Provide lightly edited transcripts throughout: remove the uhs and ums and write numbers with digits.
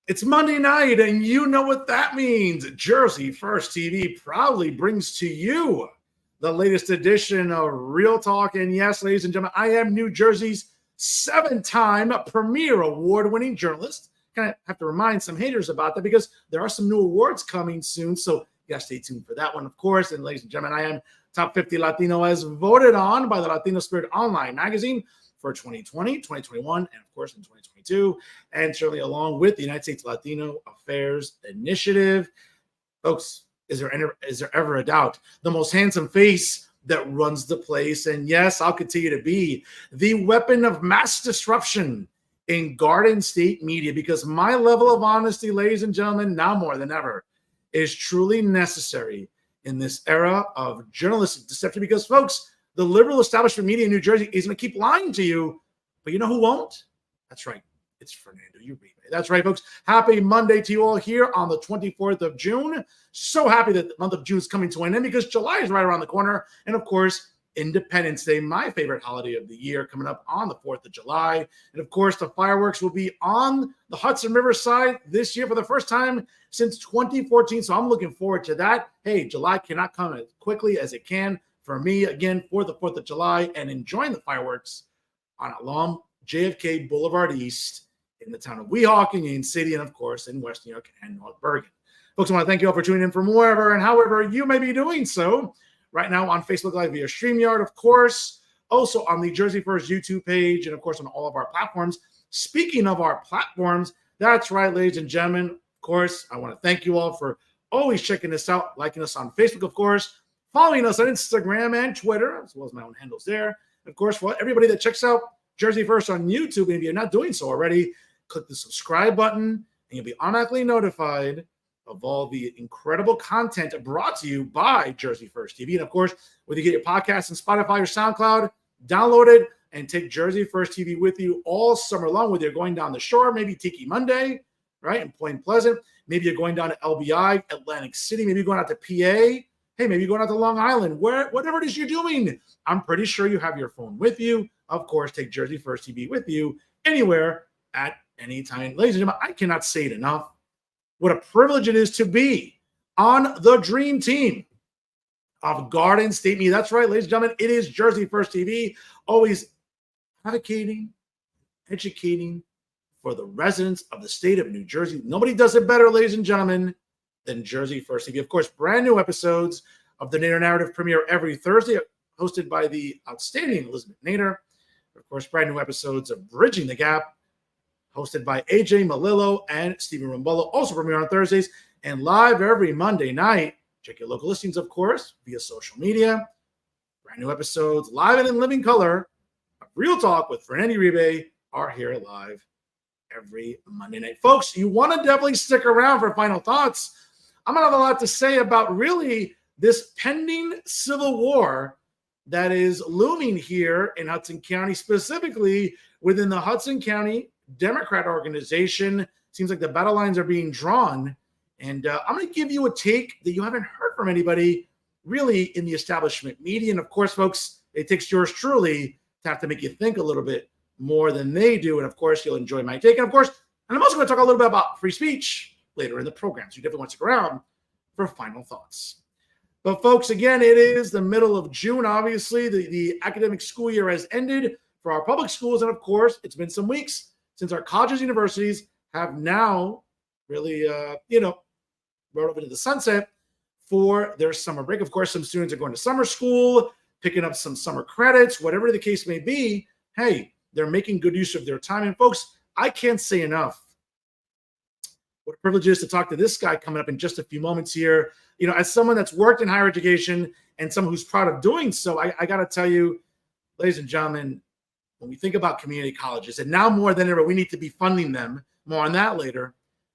It's Monday night, and you know what that means. Jersey First TV proudly brings to you the latest edition of Real Talk. And yes, ladies and gentlemen, I am New Jersey's 7-time premier award-winning journalist. Kind of have to remind some haters about that because there are some new awards coming soon. So you got to stay tuned for that one, of course. And ladies and gentlemen, I am Top 50 Latino as voted on by the Latino Spirit Online magazine for 2020, 2021, and of course in 2022, and certainly along with the United States Latino Affairs Initiative. Folks, is there ever a doubt? The most handsome face that runs the place, and yes, I'll continue to be the weapon of mass disruption in Garden State media, because my level of honesty, ladies and gentlemen, now more than ever, is truly necessary in this era of journalistic deception, because folks, the liberal establishment media in New Jersey is going to keep lying to you, but you know who won't? That's right. It's Fernando Uribe. That's right, folks. Happy Monday to you all here on the 24th of June. So happy that the month of June is coming to an end because July is right around the corner. And of course, Independence Day, my favorite holiday of the year, coming up on the 4th of July. And of course, the fireworks will be on the Hudson River side this year for the first time since 2014. So I'm looking forward to that. Hey, July cannot come as quickly as it can for me, again, for the 4th of July, and enjoying the fireworks along JFK Boulevard East in the town of Weehawken, Union City, and of course in West New York and North Bergen. Folks, I want to thank you all for tuning in from wherever and however you may be doing so. Right now on Facebook Live via StreamYard, of course, also on the Jersey First YouTube page, and of course on all of our platforms. Speaking of our platforms, that's right, ladies and gentlemen, of course, I want to thank you all for always checking us out, liking us on Facebook, of course, following us on Instagram and Twitter, as well as my own handles there. And of course, for everybody that checks out Jersey First on YouTube, and if you're not doing so already, click the subscribe button, and you'll be automatically notified of all the incredible content brought to you by Jersey First TV. And of course, whether you get your podcasts on Spotify or SoundCloud, download it and take Jersey First TV with you all summer long, whether you're going down the shore, maybe Tiki Monday, right, in Point Pleasant. Maybe you're going down to LBI, Atlantic City. Maybe you're going out to PA. Hey, maybe you're going out to Long Island. Whatever it is you're doing, I'm pretty sure you have your phone with you. Of course, take Jersey First TV with you anywhere at any time. Ladies and gentlemen, I cannot say it enough. What a privilege it is to be on the dream team of Garden State Media. That's right, ladies and gentlemen, it is Jersey First TV, always advocating, educating for the residents of the state of New Jersey. Nobody does it better, ladies and gentlemen, than Jersey First TV. Of course, brand new episodes of the Nader Narrative premiere every Thursday, hosted by the outstanding Elizabeth Nader. Of course, brand new episodes of Bridging the Gap, hosted by AJ Malillo and Stephen Rumbulla, also premiere on Thursdays, and live every Monday night. Check your local listings, of course, via social media. Brand new episodes, live and in living color, of Real Talk with Fernando Uribe are here live every Monday night. Folks, you want to definitely stick around for final thoughts. I'm going to have a lot to say about really this pending civil war that is looming here in Hudson County, specifically within the Hudson County Democrat organization. Seems like the battle lines are being drawn. And I'm going to give you a take that you haven't heard from anybody really in the establishment media. And of course, folks, it takes yours truly to have to make you think a little bit more than they do. And of course, you'll enjoy my take. And of course, and I'm also going to talk a little bit about free speech later in the program. So you definitely want to stick around for final thoughts. But folks, again, it is the middle of June. Obviously, the academic school year has ended for our public schools. And of course, it's been some weeks since our colleges and universities have now really, rode up into the sunset for their summer break. Of course, some students are going to summer school, picking up some summer credits, whatever the case may be. Hey, they're making good use of their time. And folks, I can't say enough what a privilege it is to talk to this guy coming up in just a few moments here. You know, as someone that's worked in higher education and someone who's proud of doing so, I got to tell you, ladies and gentlemen, when we think about community colleges, and now more than ever, we need to be funding them. More on that later.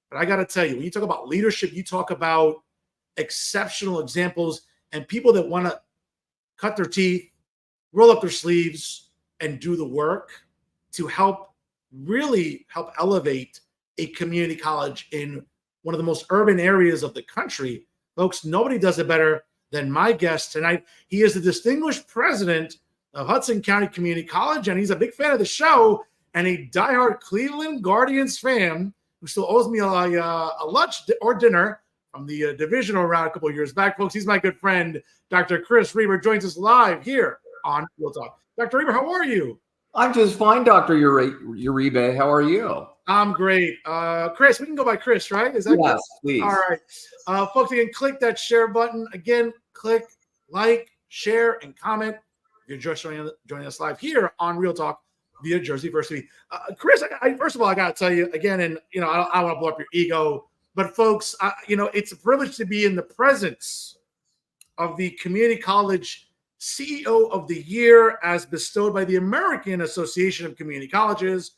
But I got to tell you, when you talk about leadership, you talk about exceptional examples and people that want to cut their teeth, roll up their sleeves, and do the work to really help elevate a community college in one of the most urban areas of the country. Folks, nobody does it better than my guest tonight. He is the distinguished president of Hudson County Community College, and he's a big fan of the show and a diehard Cleveland Guardians fan. who still owes me a lunch or dinner from the divisional round a couple of years back. Folks, he's my good friend, Dr. Chris Reber, joins us live here on Real Talk. Dr. Reber, how are you? I'm just fine, Dr. Uribe. How are you? I'm great. Chris, we can go by Chris, right? Is that yes, good? Please. All right. Folks, again, click that share button. Again, click, like, share, and comment. If you're just joining us live here on Real Talk via Jersey First TV. Chris, first of all, I got to tell you again, and I don't want to blow up your ego, but folks, it's a privilege to be in the presence of the Community College CEO of the Year, as bestowed by the American Association of Community Colleges.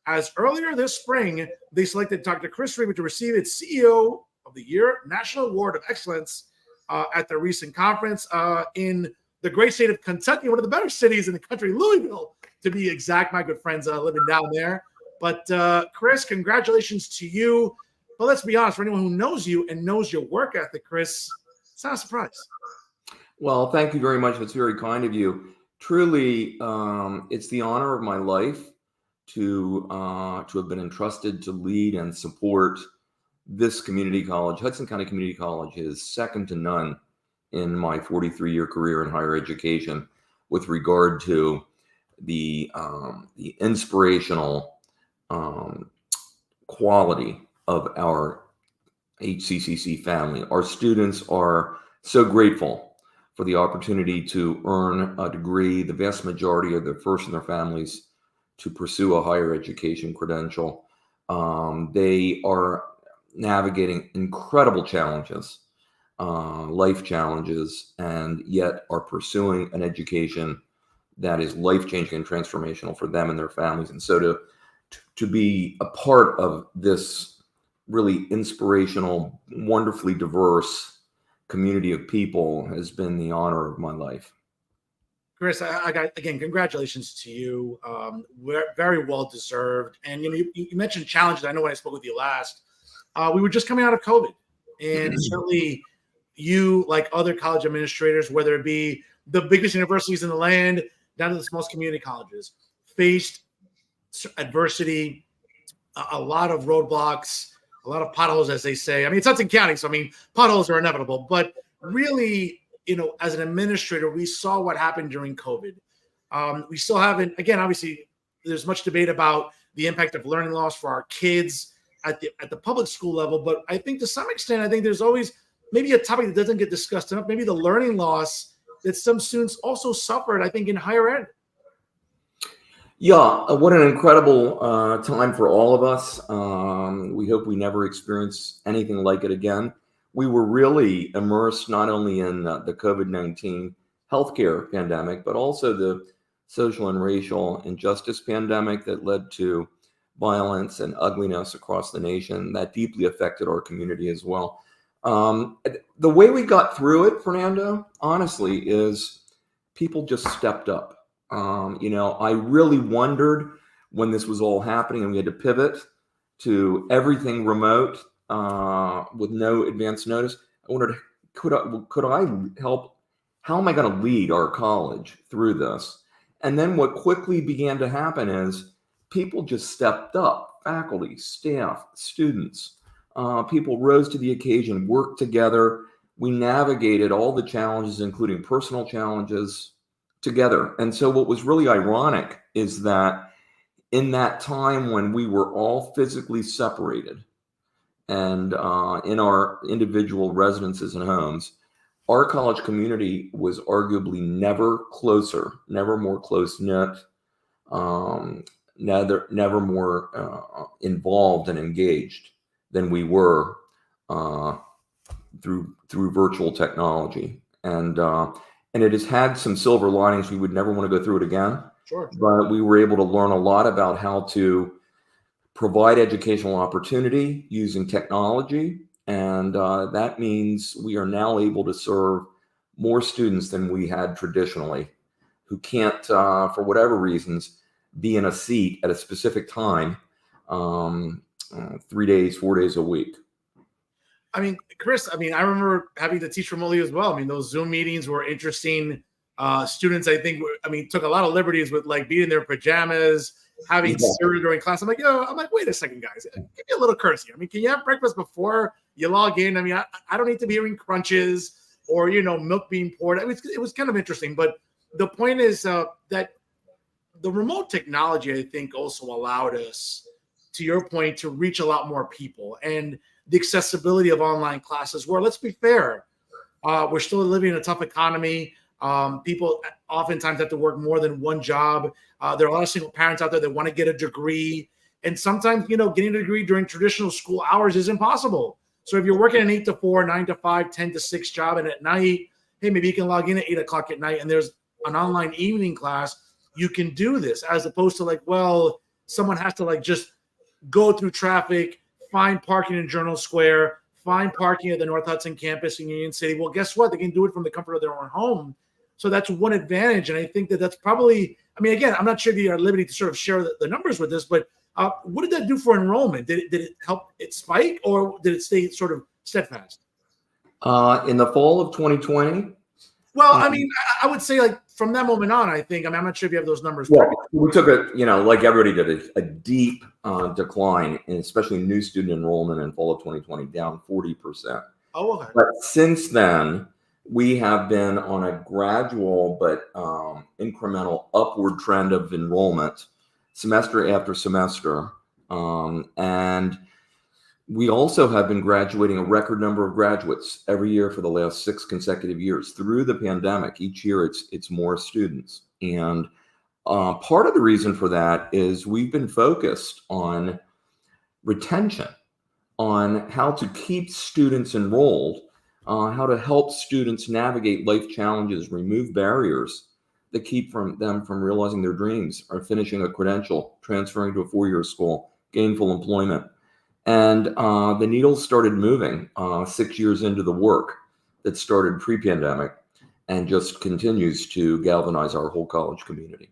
As earlier this spring, they selected Dr. Chris Reber to receive its CEO of the Year National Award of Excellence at the recent conference in the great state of Kentucky, one of the better cities in the country, Louisville, to be exact. My good friends living down there. But Chris, congratulations to you. But let's be honest, for anyone who knows you and knows your work ethic, Chris, it's not a surprise. Well, thank you very much. That's very kind of you. Truly, it's the honor of my life to have been entrusted to lead and support this community college. Hudson County Community College is second to none in my 43-year career in higher education with regard to the inspirational quality of our HCCC family. Our students are so grateful for the opportunity to earn a degree. The vast majority are the first in their families to pursue a higher education credential. They are navigating incredible challenges, life challenges, and yet are pursuing an education that is life-changing and transformational for them and their families. And so to be a part of this really inspirational, wonderfully diverse community of people has been the honor of my life. Chris, I got, again, congratulations to you. Very well deserved. And you mentioned challenges. I know when I spoke with you last, we were just coming out of COVID, and certainly you, like other college administrators, whether it be the biggest universities in the land down to the smallest community colleges, faced adversity, a lot of roadblocks, a lot of potholes, as they say. I mean, it's Hudson County, so I mean, potholes are inevitable. But really, as an administrator, we saw what happened during COVID. We still haven't, again, obviously, there's much debate about the impact of learning loss for our kids at the public school level. But I think to some extent, I think there's always maybe a topic that doesn't get discussed enough, maybe the learning loss that some students also suffered, I think, in higher ed. Yeah, what an incredible time for all of us. We hope we never experience anything like it again. We were really immersed not only in the COVID-19 healthcare pandemic, but also the social and racial injustice pandemic that led to violence and ugliness across the nation. That deeply affected our community as well. The way we got through it, Fernando, honestly, is people just stepped up. I really wondered when this was all happening and we had to pivot to everything remote with no advance notice. I wondered, could I help? How am I going to lead our college through this? And then what quickly began to happen is people just stepped up. Faculty, staff, students, people rose to the occasion, worked together. We navigated all the challenges, including personal challenges, together. And so what was really ironic is that in that time when we were all physically separated and in our individual residences and homes, our college community was arguably never closer, never more close-knit, never more involved and engaged than we were through virtual technology. And it has had some silver linings. We would never want to go through it again. Sure. But we were able to learn a lot about how to provide educational opportunity using technology. And that means we are now able to serve more students than we had traditionally who can't, for whatever reasons, be in a seat at a specific time 3 days, 4 days a week. I mean, Chris, I remember having to teach remotely as well. I mean, those Zoom meetings were interesting. Students, I think, took a lot of liberties with like being in their pajamas having Yeah. cereal during class. I'm like, wait a second, guys, give me a little courtesy. I mean, can you have breakfast before you log in? I mean, I don't need to be hearing crunches or, milk being poured. I mean, it was kind of interesting. But the point is that the remote technology, I think, also allowed us, to your point, to reach a lot more people, and the accessibility of online classes, where, let's be fair, we're still living in a tough economy. People oftentimes have to work more than one job. There are a lot of single parents out there that want to get a degree. And sometimes, getting a degree during traditional school hours is impossible. So if you're working an 8 to 4, 9 to 5, 10 to 6 job, and at night, hey, maybe you can log in at 8 o'clock at night and there's an online evening class, you can do this, as opposed to someone has to just go through traffic, find parking in Journal Square, find parking at the North Hudson campus in Union City. Well, guess what? They can do it from the comfort of their own home. So that's one advantage. And I think that's probably, I mean, again, I'm not sure if you are at liberty to sort of share the numbers with this, but what did that do for enrollment? Did it help it spike, or did it stay sort of steadfast? In the fall of 2020? Well, I mean, I would say from that moment on, I think, I'm not sure if you have those numbers. Well, we took like everybody did, a deep decline, and especially new student enrollment in fall of 2020, down 40%. Oh, okay. But since then, we have been on a gradual but incremental upward trend of enrollment semester after semester. And we also have been graduating a record number of graduates every year for the last 6 consecutive years. Through the pandemic, each year it's more students. And part of the reason for that is we've been focused on retention, on how to keep students enrolled, how to help students navigate life challenges, remove barriers that keep them from realizing their dreams, or finishing a credential, transferring to a 4-year school, gainful employment. And the needle started moving 6 years into the work that started pre-pandemic and just continues to galvanize our whole college community.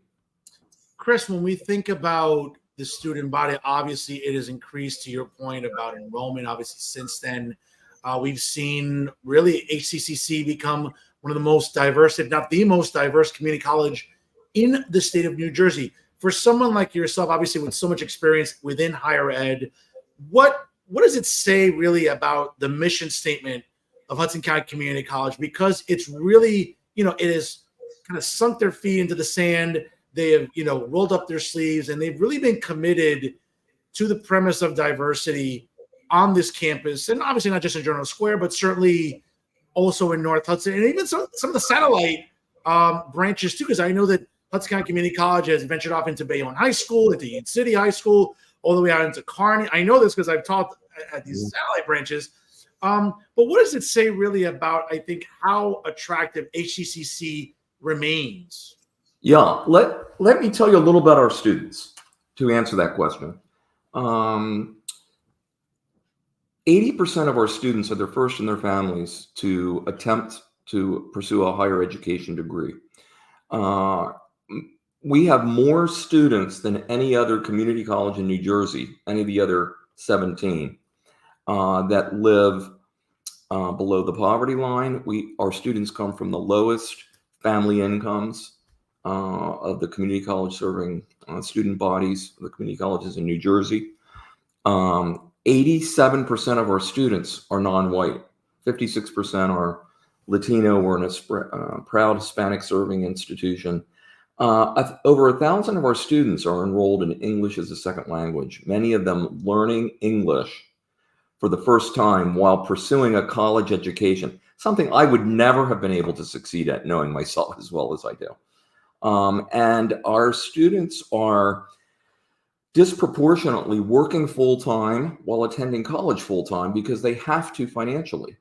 Chris, when we think about the student body, obviously it has increased, to your point about enrollment. Obviously, since then, we've seen really HCCC become one of the most diverse, if not the most diverse, community college in the state of New Jersey. For someone like yourself, obviously with so much experience within higher ed, what does it say really about the mission statement of Hudson County Community College? Because it's really, it has kind of sunk their feet into the sand. They have, rolled up their sleeves, and they've really been committed to the premise of diversity on this campus. And obviously not just in Journal Square, but certainly also in North Hudson, and even some of the satellite branches too, because I know that Hudson County Community College has ventured off into Bayonne High School, into Union City High School, all the way out into Kearney. I know this because I've taught at these satellite branches. But what does it say really about, I think, how attractive HCCC remains? Yeah, let me tell you a little about our students to answer that question. 80% of our students are the first in their families to attempt to pursue a higher education degree. We have more students than any other community college in New Jersey, any of the other 17, that live below the poverty line. Our students come from the lowest family incomes of the community college serving student bodies, the community colleges in New Jersey. 87% of our students are non-white. 56% are Latino. We're in a proud Hispanic serving institution. Over 1,000 of our students are enrolled in English as a second language, many of them learning English for the first time while pursuing a college education, something I would never have been able to succeed at, knowing myself as well as I do. And our students are disproportionately working full-time while attending college full-time because they have to financially.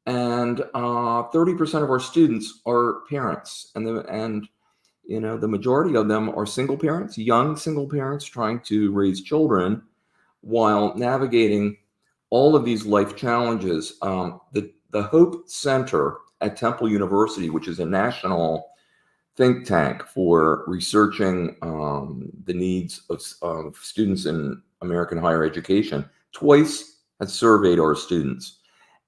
And 30% of our students are parents, and the majority of them are single parents, young single parents trying to raise children while navigating all of these life challenges. The Hope Center at Temple University, which is a national think tank for researching the needs of students in American higher education, twice has surveyed our students.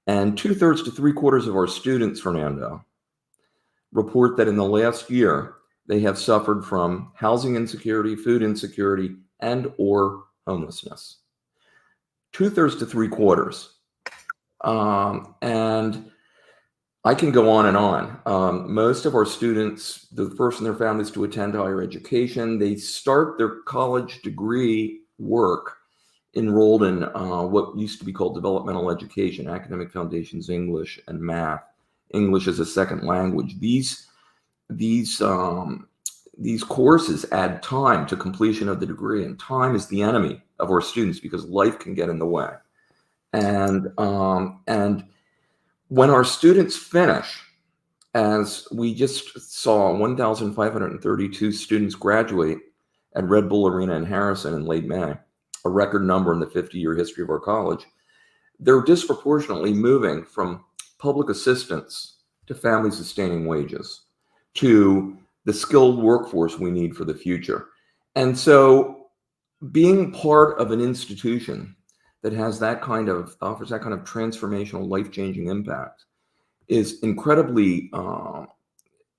And 2/3 to 3/4 of our students, Fernando, report that in the last year, they have suffered from housing insecurity, food insecurity, and or homelessness. 2/3 to 3/4. And I can go on and on. Most of our students, the first in their families to attend higher education, they start their college degree work enrolled in what used to be called developmental education, academic foundations, English, and math. English as a second language. These courses add time to completion of the degree, and time is the enemy of our students because life can get in the way. And when our students finish, as we just saw 1,532 students graduate at Red Bull Arena in Harrison in late May, a record number in the 50-year history of our college, they're disproportionately moving from public assistance to family sustaining wages to the skilled workforce we need for the future. And so being part of an institution that has offers that kind of transformational, life-changing impact is incredibly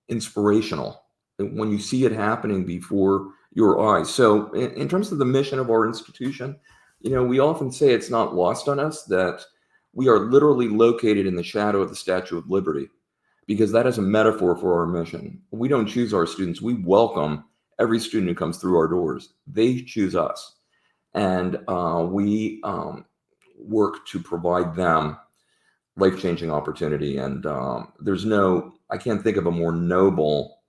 inspirational when you see it happening before your eyes. So in terms of the mission of our institution, we often say it's not lost on us that we are literally located in the shadow of the Statue of Liberty, because that is a metaphor for our mission. We don't choose our students. We welcome every student who comes through our doors. They choose us. And we work to provide them life-changing opportunity. And I can't think of a more noble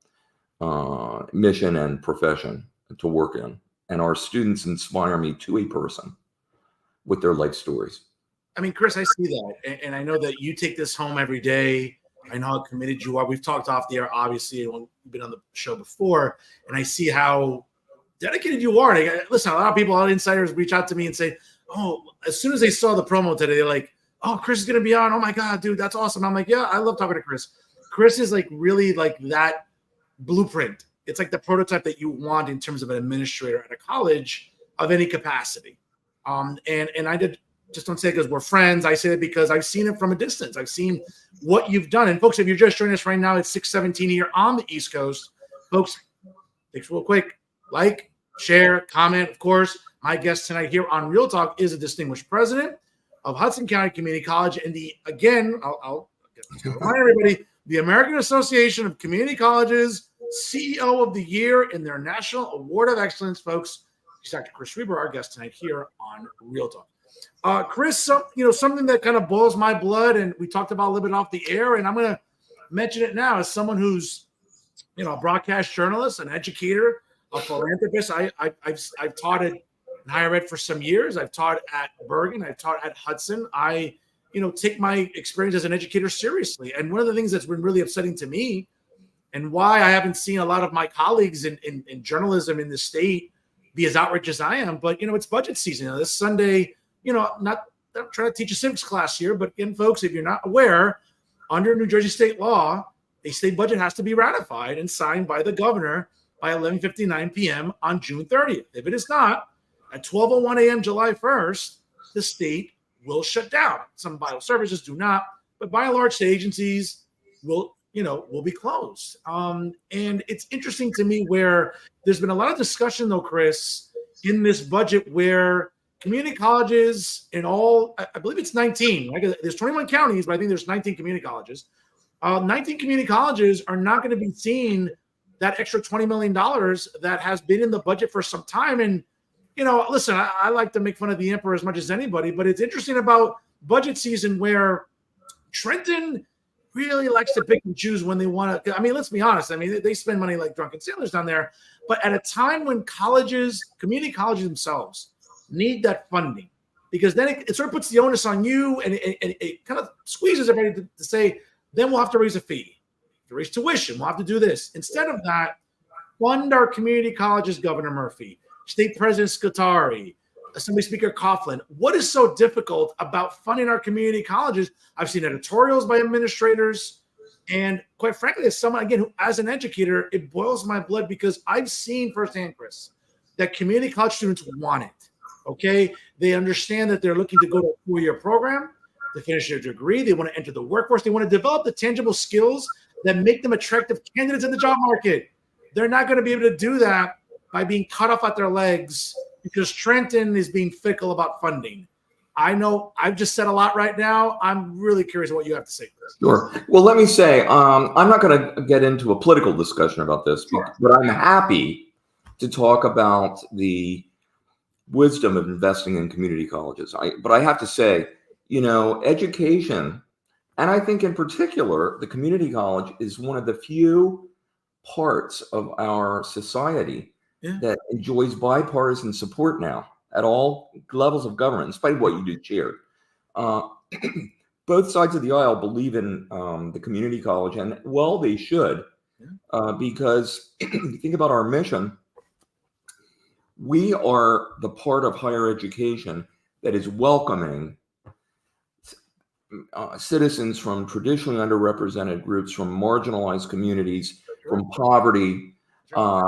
mission and profession to work in. And our students inspire me to a person with their life stories. I mean, Chris, I see that. And I know that you take this home every day. I know how committed you are. We've talked off the air, obviously, when you've been on the show before. And I see how dedicated you are. Listen, a lot of people, a lot of insiders reach out to me and say, oh, as soon as they saw the promo today, they're like, oh, Chris is going to be on. Oh, my God, dude, that's awesome. I'm like, yeah, I love talking to Chris. Chris is like really like that blueprint. It's like the prototype that you want in terms of an administrator at a college of any capacity. And I just don't say it because we're friends. I say it because I've seen it from a distance. I've seen what you've done. And folks, if you're just joining us right now, it's 6:17 here on the East Coast. Folks, thanks real quick. Like, share, comment. Of course, my guest tonight here on Real Talk is a distinguished president of Hudson County Community College and I'll remind everybody, the American Association of Community Colleges CEO of the Year in their National Award of Excellence, folks. He's Dr. Chris Reber, our guest tonight here on Real Talk. Chris, something that kind of boils my blood, and we talked about a little bit off the air, and I'm going to mention it now as someone who's, a broadcast journalist, an educator, a philanthropist. I've taught in higher ed for some years. I've taught at Bergen. I've taught at Hudson. I take my experience as an educator seriously. And one of the things that's been really upsetting to me and why I haven't seen a lot of my colleagues in journalism in the state be as outraged as I am, but, it's budget season. This Sunday, I'm trying to teach a civics class here, but again, folks, if you're not aware, under New Jersey state law, a state budget has to be ratified and signed by the governor by 11:59 p.m. on June 30th. If it is not, at 12:01 a.m. July 1st, the state will shut down. Some vital services do not, but by and large, state agencies will be closed. And it's interesting to me where there's been a lot of discussion, though, Chris, in this budget where community colleges in all, I believe it's 19, there's 21 counties, but I think there's 19 community colleges. 19 community colleges are not going to be seeing that extra $20 million that has been in the budget for some time. And, listen, I like to make fun of the emperor as much as anybody, but it's interesting about budget season where Trenton really likes to pick and choose when they want to. I mean, let's be honest. I mean, they spend money like drunken sailors down there. But at a time when community colleges themselves need that funding, because then it sort of puts the onus on you and it kind of squeezes everybody to say, then we'll have to raise a fee, to raise tuition. We'll have to do this. Instead of that, fund our community colleges, Governor Murphy, State President Scutari, Assembly Speaker Coughlin. What is so difficult about funding our community colleges? I've seen editorials by administrators. And quite frankly, as someone, again, as an educator, it boils my blood because I've seen firsthand, Chris, that community college students want it. Okay. They understand that they're looking to go to a 4-year program to finish their degree. They want to enter the workforce. They want to develop the tangible skills that make them attractive candidates in the job market. They're not going to be able to do that by being cut off at their legs because Trenton is being fickle about funding. I know I've just said a lot right now. I'm really curious what you have to say. Sure. Well, let me say, I'm not going to get into a political discussion about this, Sure. but I'm happy to talk about the wisdom of investing in community colleges. But I have to say, education, and I think in particular, the community college is one of the few parts of our society that enjoys bipartisan support now at all levels of government, in spite of what you do, Chair. Both sides of the aisle believe in the community college, and well, they should, because if you think about our mission, we are the part of higher education that is welcoming citizens from traditionally underrepresented groups, from marginalized communities, from poverty,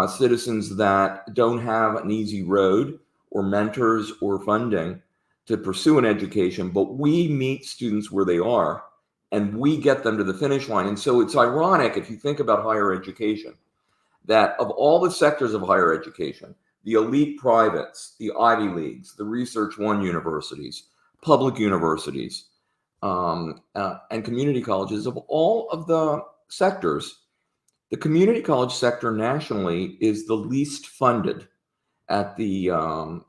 citizens that don't have an easy road or mentors or funding to pursue an education, but we meet students where they are and we get them to the finish line. And so it's ironic, if you think about higher education, that of all the sectors of higher education, the elite privates, the Ivy Leagues, the Research One universities, public universities, and community colleges, of all of the sectors, the community college sector nationally is the least funded at the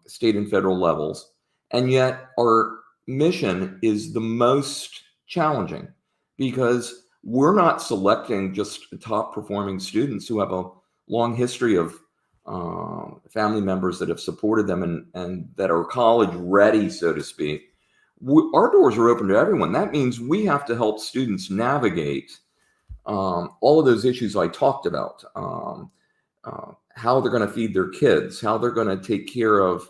state and federal levels. And yet our mission is the most challenging because we're not selecting just top performing students who have a long history of family members that have supported them and that are college ready, so to speak. Our doors are open to everyone. That means we have to help students navigate all of those issues I talked about, how they're going to feed their kids, how they're going to take care of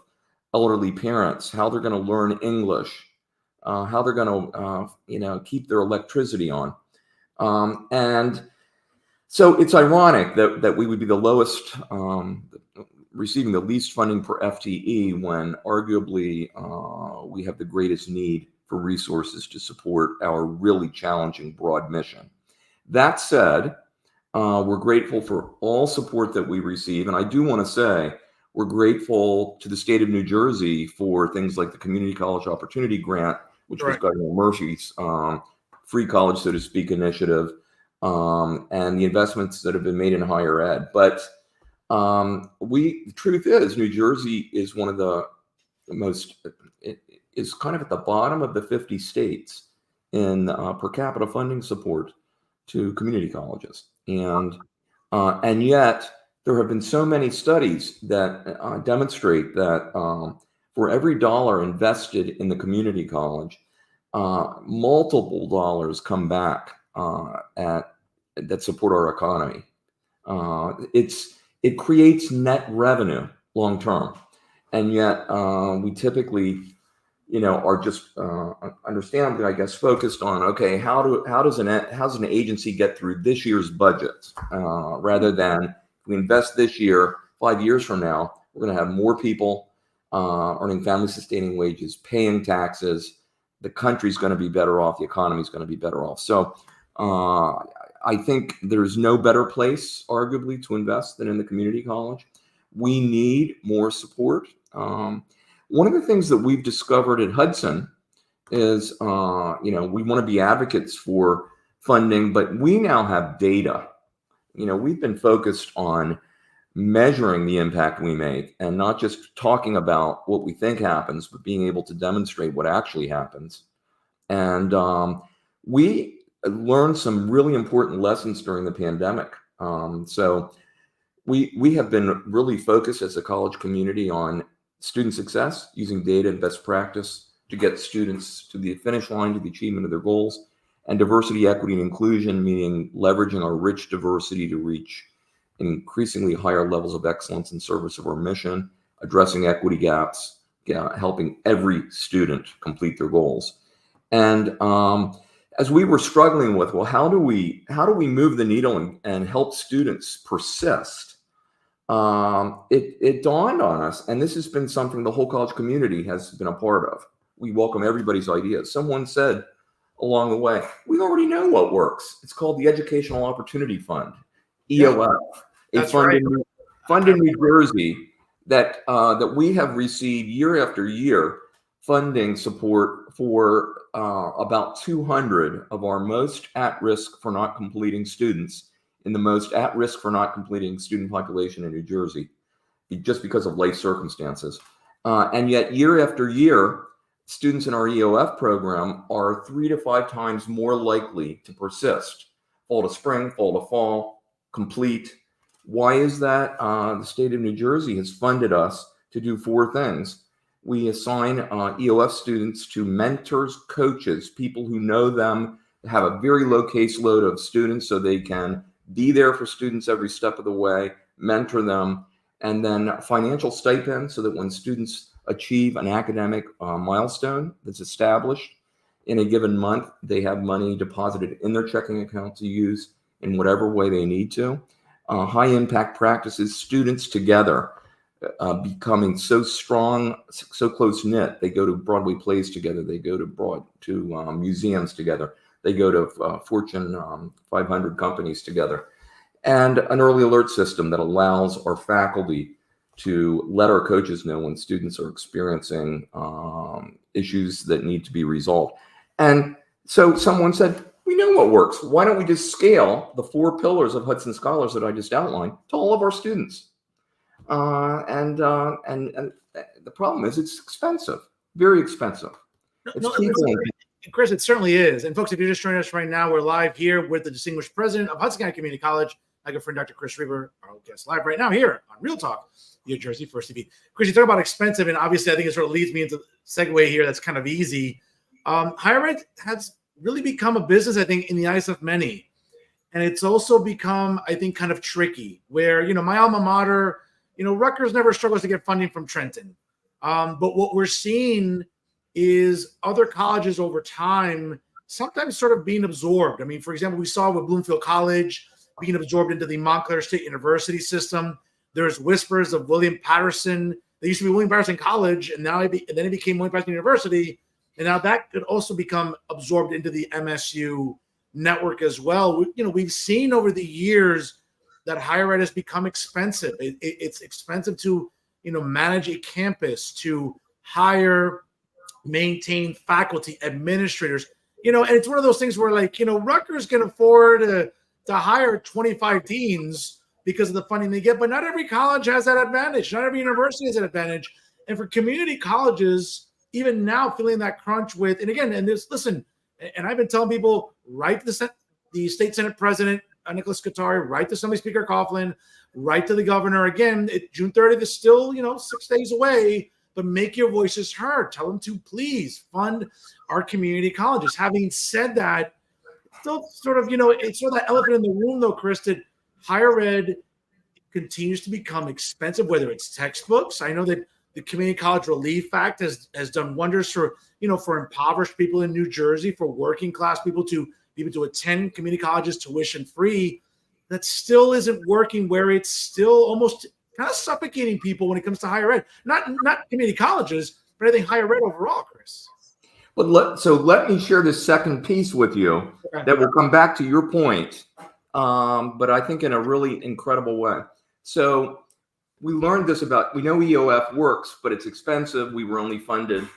elderly parents, how they're going to learn English, how they're going to, keep their electricity on. And so it's ironic that we would be the lowest, receiving the least funding per FTE when arguably we have the greatest need for resources to support our really challenging broad mission. That said, we're grateful for all support that we receive. And I do want to say we're grateful to the state of New Jersey for things like the Community College Opportunity Grant, which was Governor Murphy's free college, so to speak, initiative, and the investments that have been made in higher ed. But the truth is, New Jersey is one of the it is kind of at the bottom of the 50 states in per capita funding support to community colleges. And yet there have been so many studies that demonstrate that for every dollar invested in the community college, multiple dollars come back that support our economy. It creates net revenue long term, and yet we typically, are just understandably, I guess, focused on how does an agency get through this year's budget, rather than if we invest this year, 5 years from now, we're going to have more people earning family sustaining wages, paying taxes. The country's going to be better off. The economy's going to be better off. So I think there's no better place, arguably, to invest than in the community college. We need more support. One of the things that we've discovered at Hudson is, we want to be advocates for funding, but we now have data. We've been focused on measuring the impact we make and not just talking about what we think happens, but being able to demonstrate what actually happens. And we learned some really important lessons during the pandemic. So we have been really focused as a college community on student success, using data and best practice to get students to the finish line, to the achievement of their goals, and diversity, equity, and inclusion, meaning leveraging our rich diversity to reach increasingly higher levels of excellence in service of our mission, addressing equity gaps, helping every student complete their goals. And as we were struggling with, how do we move the needle and help students persist? It dawned on us, and this has been something the whole college community has been a part of. We welcome everybody's ideas. Someone said along the way, we already know what works. It's called the Educational Opportunity Fund, EOF. a That's fund right. in New Jersey that we have received year after year funding support for about 200 of our most at-risk for not completing students in the most at-risk for not completing student population in New Jersey, just because of life circumstances. And yet year after year, students in our EOF program are 3 to 5 times more likely to persist, fall to spring, fall to fall, complete. Why is that? The state of New Jersey has funded us to do 4 things. We assign EOF students to mentors, coaches, people who know them, have a very low caseload of students so they can be there for students every step of the way, mentor them, and then financial stipends so that when students achieve an academic milestone that's established in a given month, they have money deposited in their checking account to use in whatever way they need to. High impact practices, students together, becoming so strong, so close knit. They go to Broadway plays together. They go to museums together. They go to Fortune 500 companies together. And an early alert system that allows our faculty to let our coaches know when students are experiencing issues that need to be resolved. And so someone said, we know what works. Why don't we just scale the 4 pillars of Hudson Scholars that I just outlined to all of our students? And the problem is it's expensive, very expensive. Chris, it certainly is. And folks, if you're just joining us right now, we're live here with the distinguished president of Hudson County Community College, my good friend, Dr. Chris Reber, our guest live right now here on Real Talk, New Jersey First TV. Chris, you talk about expensive, and obviously I think it sort of leads me into the segue here that's kind of easy. Higher ed has really become a business, I think, in the eyes of many. And it's also become, I think, kind of tricky where, my alma mater, Rutgers never struggles to get funding from Trenton. But what we're seeing is other colleges over time sometimes sort of being absorbed. I mean, for example, we saw with Bloomfield College being absorbed into the Montclair State University system. There's whispers of William Patterson. They used to be William Patterson College, and then it became William Patterson University. And now that could also become absorbed into the MSU network as well. We've seen over the years that higher ed has become expensive. It's expensive to, manage a campus, to hire, maintain faculty, administrators, and it's one of those things where Rutgers can afford to hire 25 deans because of the funding they get, but not every college has that advantage. Not every university has that advantage. And for community colleges, even now feeling that crunch with, and I've been telling people, write to the state Senate president, Nicholas Katari, write to Assembly Speaker Coughlin, write to the governor. Again, June 30th is still, 6 days away, but make your voices heard. Tell them to please fund our community colleges. Having said that, still sort of, it's sort of that elephant in the room though, Chris, that higher ed continues to become expensive, whether it's textbooks. I know that the Community College Relief Act has done wonders for, for impoverished people in New Jersey, for working class people to be able to attend community colleges tuition free. That still isn't working, where it's still almost kind of suffocating people when it comes to higher ed. Not community colleges, but I think higher ed overall, Chris. Well, so let me share this second piece with you that will come back to your point, but I think in a really incredible way. So we learned this we know EOF works, but it's expensive. We were only funded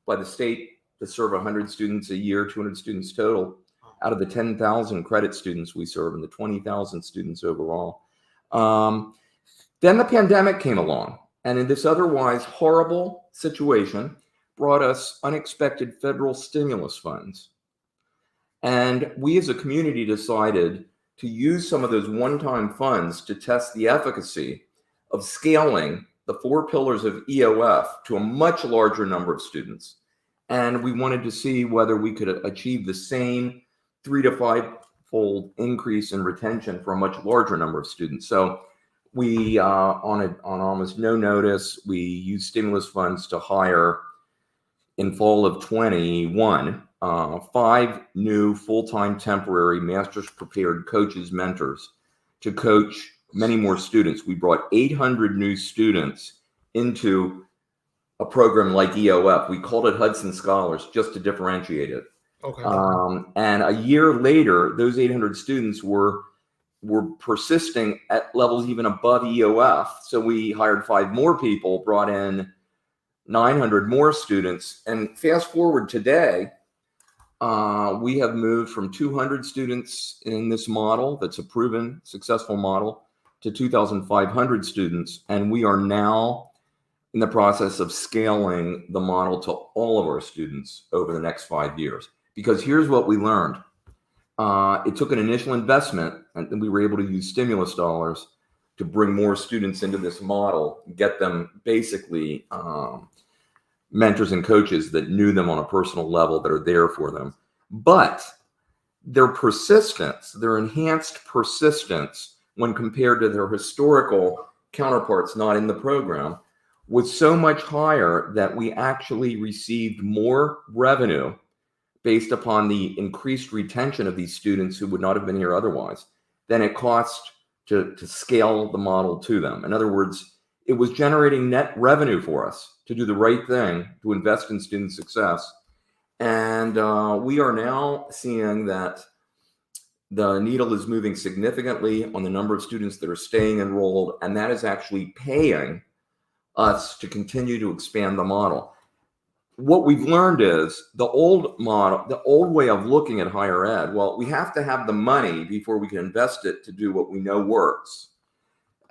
by the state to serve 100 students a year, 200 students total, out of the 10,000 credit students we serve and the 20,000 students overall. Then the pandemic came along, and in this otherwise horrible situation, brought us unexpected federal stimulus funds. And we as a community decided to use some of those one-time funds to test the efficacy of scaling the 4 pillars of EOF to a much larger number of students. And we wanted to see whether we could achieve the same 3 to 5-fold increase in retention for a much larger number of students. So we, on almost no notice, we used stimulus funds to hire in fall of 21, 5 new full-time temporary master's prepared coaches, mentors, to coach many more students. We brought 800 new students into a program like EOF. We called it Hudson Scholars just to differentiate it. Okay. And a year later, those 800 students were were persisting at levels even above EOF. So we hired 5 more people, brought in 900 more students. And fast forward today, we have moved from 200 students in this model, that's a proven successful model, to 2,500 students. And we are now in the process of scaling the model to all of our students over the next 5 years. Because here's what we learned. It took an initial investment, and we were able to use stimulus dollars to bring more students into this model, get them basically mentors and coaches that knew them on a personal level, that are there for them. But their persistence, their enhanced persistence when compared to their historical counterparts not in the program, was so much higher that we actually received more revenue based upon the increased retention of these students who would not have been here otherwise than it cost to scale the model to them. In other words, it was generating net revenue for us to do the right thing, to invest in student success. And we are now seeing that the needle is moving significantly on the number of students that are staying enrolled, and that is actually paying us to continue to expand the model. What we've learned is the old model, the old way of looking at higher ed, well, we have to have the money before we can invest it to do what we know works.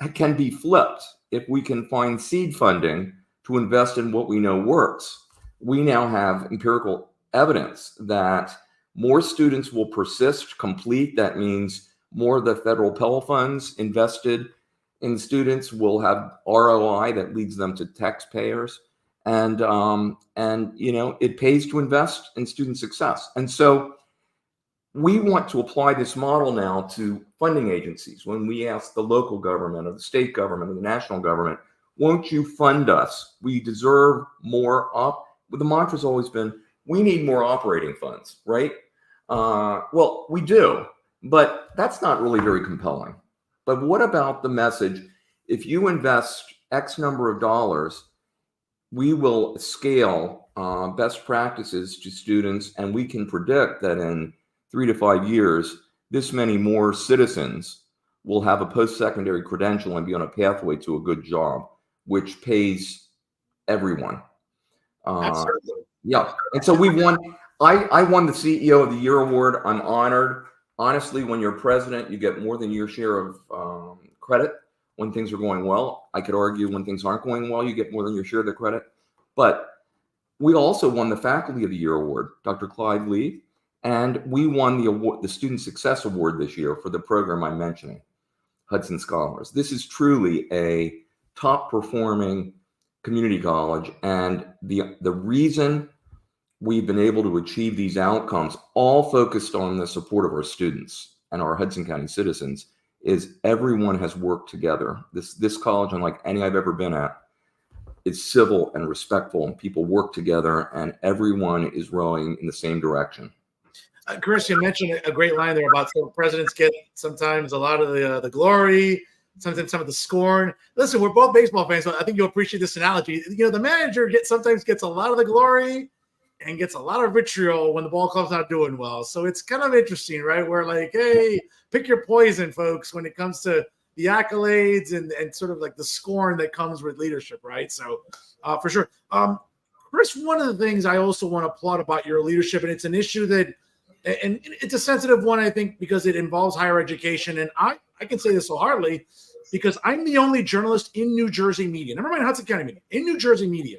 It can be flipped if we can find seed funding to invest in what we know works. We now have empirical evidence that more students will persist, complete. That means more of the federal Pell funds invested in students will have ROI that leads them to taxpayers. And you know, it pays to invest in student success. And so we want to apply this model now to funding agencies. When we ask the local government or the state government or the national government, won't you fund us? We deserve more. The mantra's always been, we need more operating funds, right? Well, we do, but that's not really very compelling. But what about the message? If you invest X number of dollars, we will scale best practices to students, and we can predict that in 3 to 5 years, this many more citizens will have a post-secondary credential and be on a pathway to a good job, which pays everyone. Absolutely. Yeah, and so we won. I won the CEO of the Year award. I'm honored. Honestly, when you're president, you get more than your share of credit when things are going well. I could argue when things aren't going well, you get more than your share of the credit. But we also won the Faculty of the Year award, Dr. Clyde Lee, and we won the award, the Student Success Award this year for the program I'm mentioning, Hudson Scholars. This is truly a top performing community college, and the reason we've been able to achieve these outcomes, all focused on the support of our students and our Hudson County citizens, is everyone has worked together. This college, unlike any I've ever been at, is civil and respectful, and people work together, and everyone is rowing in the same direction. Chris, you mentioned a great line there about so presidents get sometimes a lot of the glory, sometimes some of the scorn. Listen, we're both baseball fans, so I think you'll appreciate this analogy. You know, the manager sometimes gets a lot of the glory and gets a lot of vitriol when the ball club's not doing well. So it's kind of interesting, right? We're like, hey, pick your poison, folks, when it comes to the accolades and sort of like the scorn that comes with leadership, right? So for sure. Chris, one of the things I also want to applaud about your leadership, and it's an issue that, and it's a sensitive one, I think, because it involves higher education. And I can say this so hardly because I'm the only journalist in New Jersey media, never mind Hudson County media, in New Jersey media,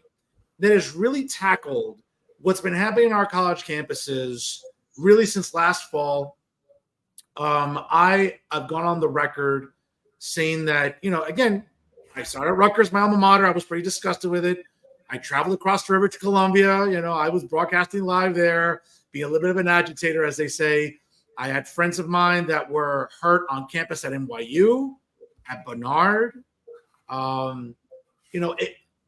that has really tackled what's been happening in our college campuses really since last fall. I've gone on the record saying that, you know, again, I started at Rutgers, my alma mater. I was pretty disgusted with it. I traveled across the river to Columbia. You know, I was broadcasting live there, being a little bit of an agitator, as they say. I had friends of mine that were hurt on campus at NYU, at Barnard. You know,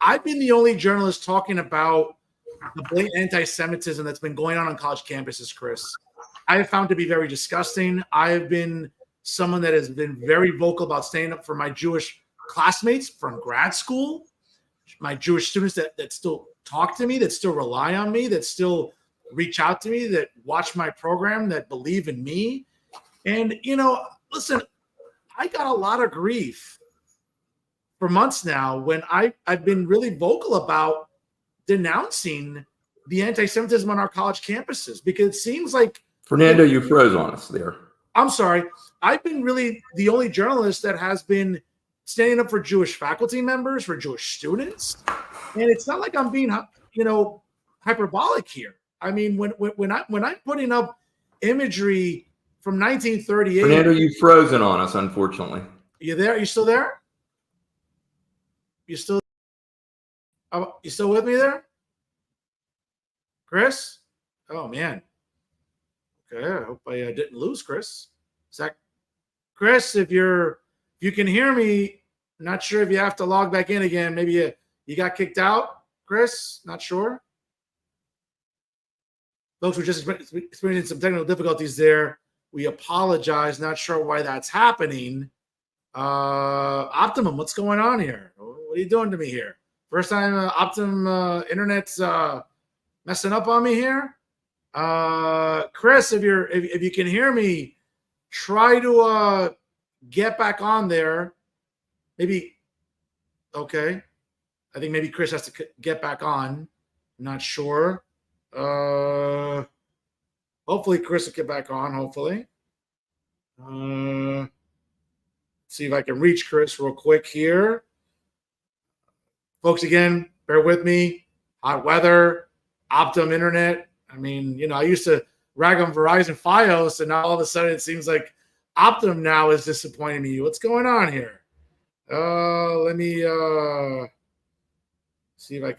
I've been the only journalist talking about the blatant anti-Semitism that's been going on college campuses, Chris. I have found to be very disgusting. I have been someone that has been very vocal about standing up for my Jewish classmates from grad school, my Jewish students that still talk to me, that still rely on me, that still reach out to me, that watch my program, that believe in me. And, you know, listen, I got a lot of grief for months now when I've been really vocal about denouncing the anti-Semitism on our college campuses, because it seems like, Fernando, you froze on us there. I'm sorry, I've been really the only journalist that has been standing up for Jewish faculty members, for Jewish students. And it's not like I'm being, hyperbolic here. I mean, when I'm putting up imagery from 1938. Fernando, you've frozen on us, unfortunately. You there? You still there? You still with me there? Chris? Oh man. Okay, I hope I didn't lose Chris. Chris, if you can hear me, not sure if you have to log back in again. Maybe you got kicked out, Chris? Not sure. Folks, we're just experiencing some technical difficulties there. We apologize. Not sure why that's happening. Optimum, what's going on here? What are you doing to me here? First time Optimum internet's messing up on me here. Chris, if you can hear me, try to get back on there. Maybe. Okay. I think maybe Chris has to get back on. I'm not sure. Hopefully Chris will get back on. Hopefully. See if I can reach Chris real quick here. Folks, again, bear with me. Hot weather, Optimum internet. I mean, I used to rag on Verizon Fios, and now all of a sudden it seems like Optimum now is disappointing me. What's going on here? Let me see if I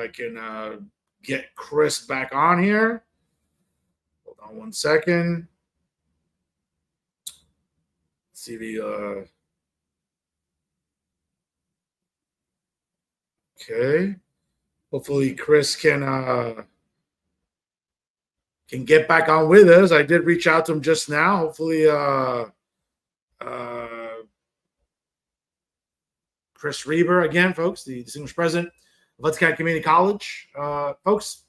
can get Chris back on here. Hold on one second. Let's see if he okay. Hopefully Chris can get back on with us. I did reach out to him just now. Hopefully Chris Reber, again, folks, the distinguished president of Hudson County Community College. Folks,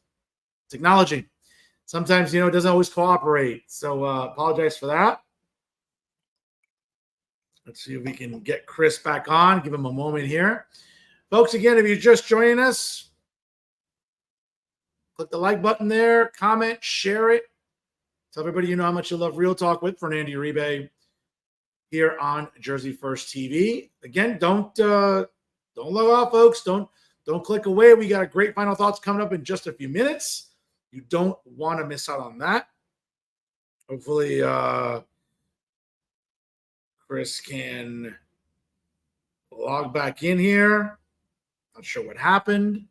technology. Sometimes, it doesn't always cooperate. So apologize for that. Let's see if we can get Chris back on. Give him a moment here. Folks, again, if you're just joining us, click the like button there, comment, share it. Tell everybody you know how much you love Real Talk with Fernando Uribe here on Jersey First TV. Again, don't log off, folks. Don't click away. We got great final thoughts coming up in just a few minutes. You don't want to miss out on that. Hopefully, Chris can log back in here. Not sure what happened.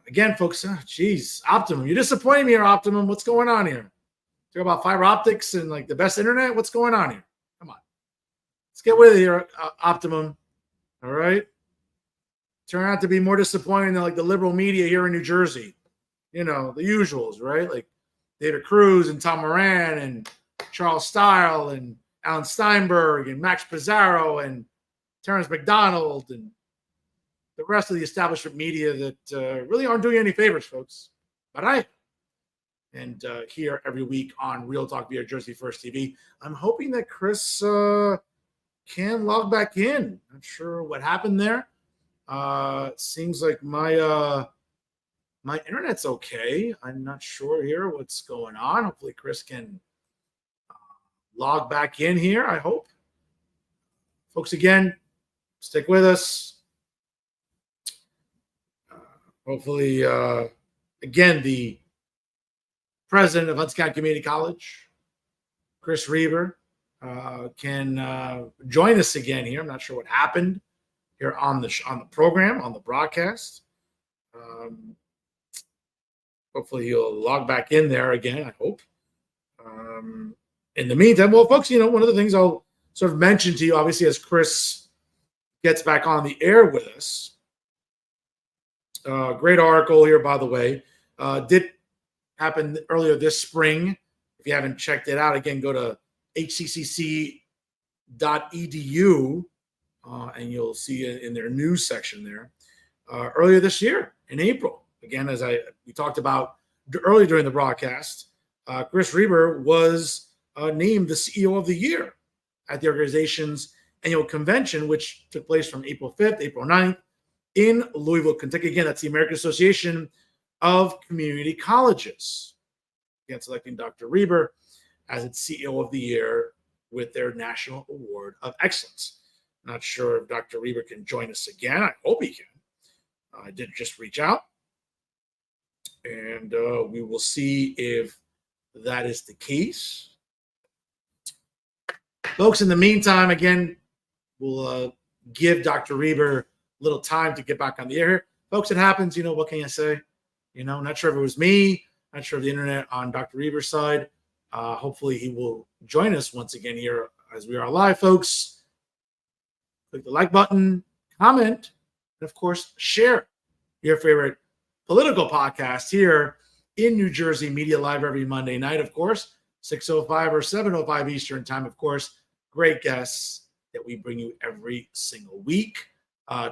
Again, folks, Optimum. You're disappointing me here, Optimum. What's going on here? Talk about fiber optics and like the best internet. What's going on here? Come on. Let's get with it here, Optimum. All right. Turn out to be more disappointing than like the liberal media here in New Jersey. The usuals, right? Like David Cruz and Tom Moran and Charles Stile and Alan Steinberg and Max Pizarro and Terrence McDonald and the rest of the establishment media that really aren't doing any favors, folks. But here every week on Real Talk via Jersey First TV. I'm hoping that Chris can log back in. Not sure what happened there. It seems like my internet's okay. I'm not sure here what's going on. Hopefully Chris can log back in here, I hope. Folks, again, stick with us. Hopefully, again, the president of Hudson County Community College, Chris Reber, can join us again here. I'm not sure what happened here on the program, on the broadcast. Hopefully, he'll log back in there again, I hope. In the meantime, well, folks, one of the things I'll sort of mention to you, obviously, as Chris gets back on the air with us, great article here, by the way. Did happen earlier this spring. If you haven't checked it out, again, go to hccc.edu and you'll see it in their news section there. Earlier this year, in April, again, as we talked about earlier during the broadcast, Chris Reber was named the CEO of the year at the organization's annual convention, which took place from April 5th, April 9th in Louisville, Kentucky. Again, that's the American Association of Community Colleges. Again, selecting Dr. Reber as its CEO of the year with their National Award of Excellence. Not sure if Dr. Reber can join us again. I hope he can. I did just reach out. And we will see if that is the case. Folks, in the meantime, again, we'll give Dr. Reber a little time to get back on the air here. Folks, it happens. What can you say? Not sure if it was me. Not sure of the internet on Dr. Reber's side. Hopefully he will join us once again here as we are live, folks. Click the like button, comment, and of course, share your favorite political podcast here in New Jersey Media Live every Monday night, of course, 6:05 or 7:05 Eastern time, of course. Great guests that we bring you every single week.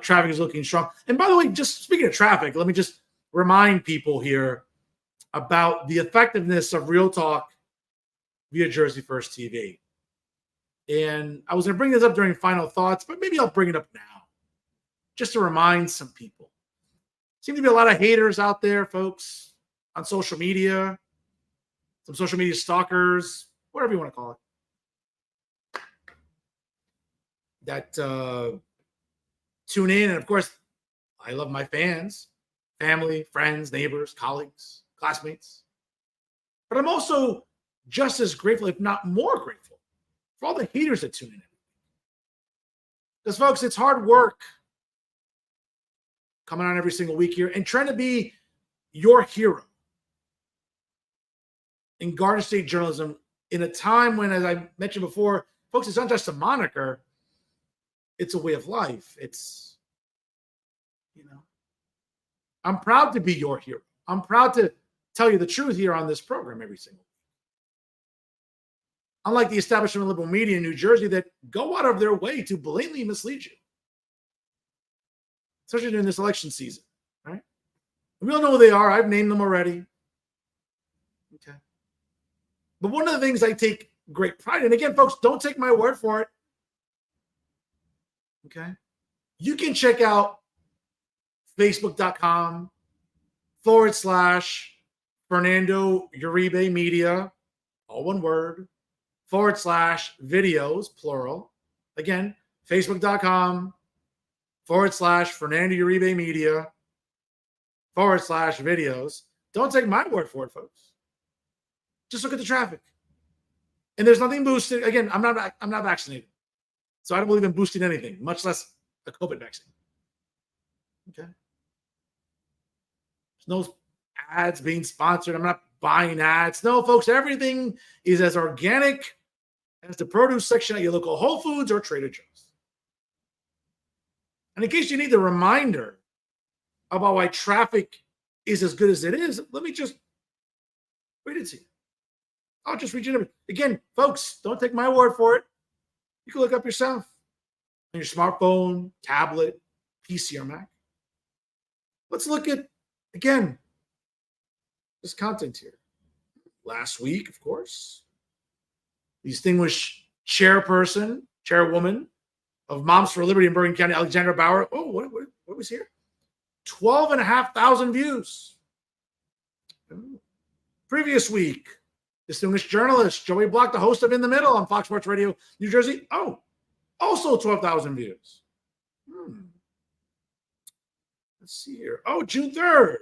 Traffic is looking strong. And by the way, just speaking of traffic, let me just remind people here about the effectiveness of Real Talk via Jersey First TV. And I was going to bring this up during final thoughts, but maybe I'll bring it up now just to remind some people. Seem to be a lot of haters out there, folks, on social media, some social media stalkers, whatever you want to call it, that tune in. And of course, I love my fans, family, friends, neighbors, colleagues, classmates. But I'm also just as grateful, if not more grateful, for all the haters that tune in. Because, folks, it's hard work coming on every single week here and trying to be your hero in Garden State journalism in a time when, as I mentioned before, folks, it's not just a moniker. It's a way of life. It's, I'm proud to be your hero. I'm proud to tell you the truth here on this program every single week. Unlike the establishment of liberal media in New Jersey that go out of their way to blatantly mislead you, especially during this election season, right? And we all know who they are. I've named them already. Okay. But one of the things I take great pride in, again, folks, don't take my word for it. Okay. You can check out Facebook.com/Fernando Uribe Media, all one word, /videos, plural. Again, Facebook.com/Fernando Uribe Media, /videos. Don't take my word for it, folks. Just look at the traffic. And there's nothing boosted. Again, I'm not vaccinated. So I don't believe in boosting anything, much less a COVID vaccine. Okay. There's no ads being sponsored. I'm not buying ads. No, folks, everything is as organic as the produce section at your local Whole Foods or Trader Joe's. And in case you need the reminder about why traffic is as good as it is, let me just read it to you. I'll just read it. Again, folks, don't take my word for it. You can look up yourself on your smartphone, tablet, PC, or Mac. Let's look at, again, this content here. Last week, of course, distinguished chairwoman of Moms for Liberty in Bergen County, Alexandra Bauer. Oh, what was here? 12,500 views. Previous week, distinguished journalist Joey Block, the host of In the Middle on Fox Sports Radio, New Jersey. Oh, also 12,000 views. Let's see here. Oh, June 3rd.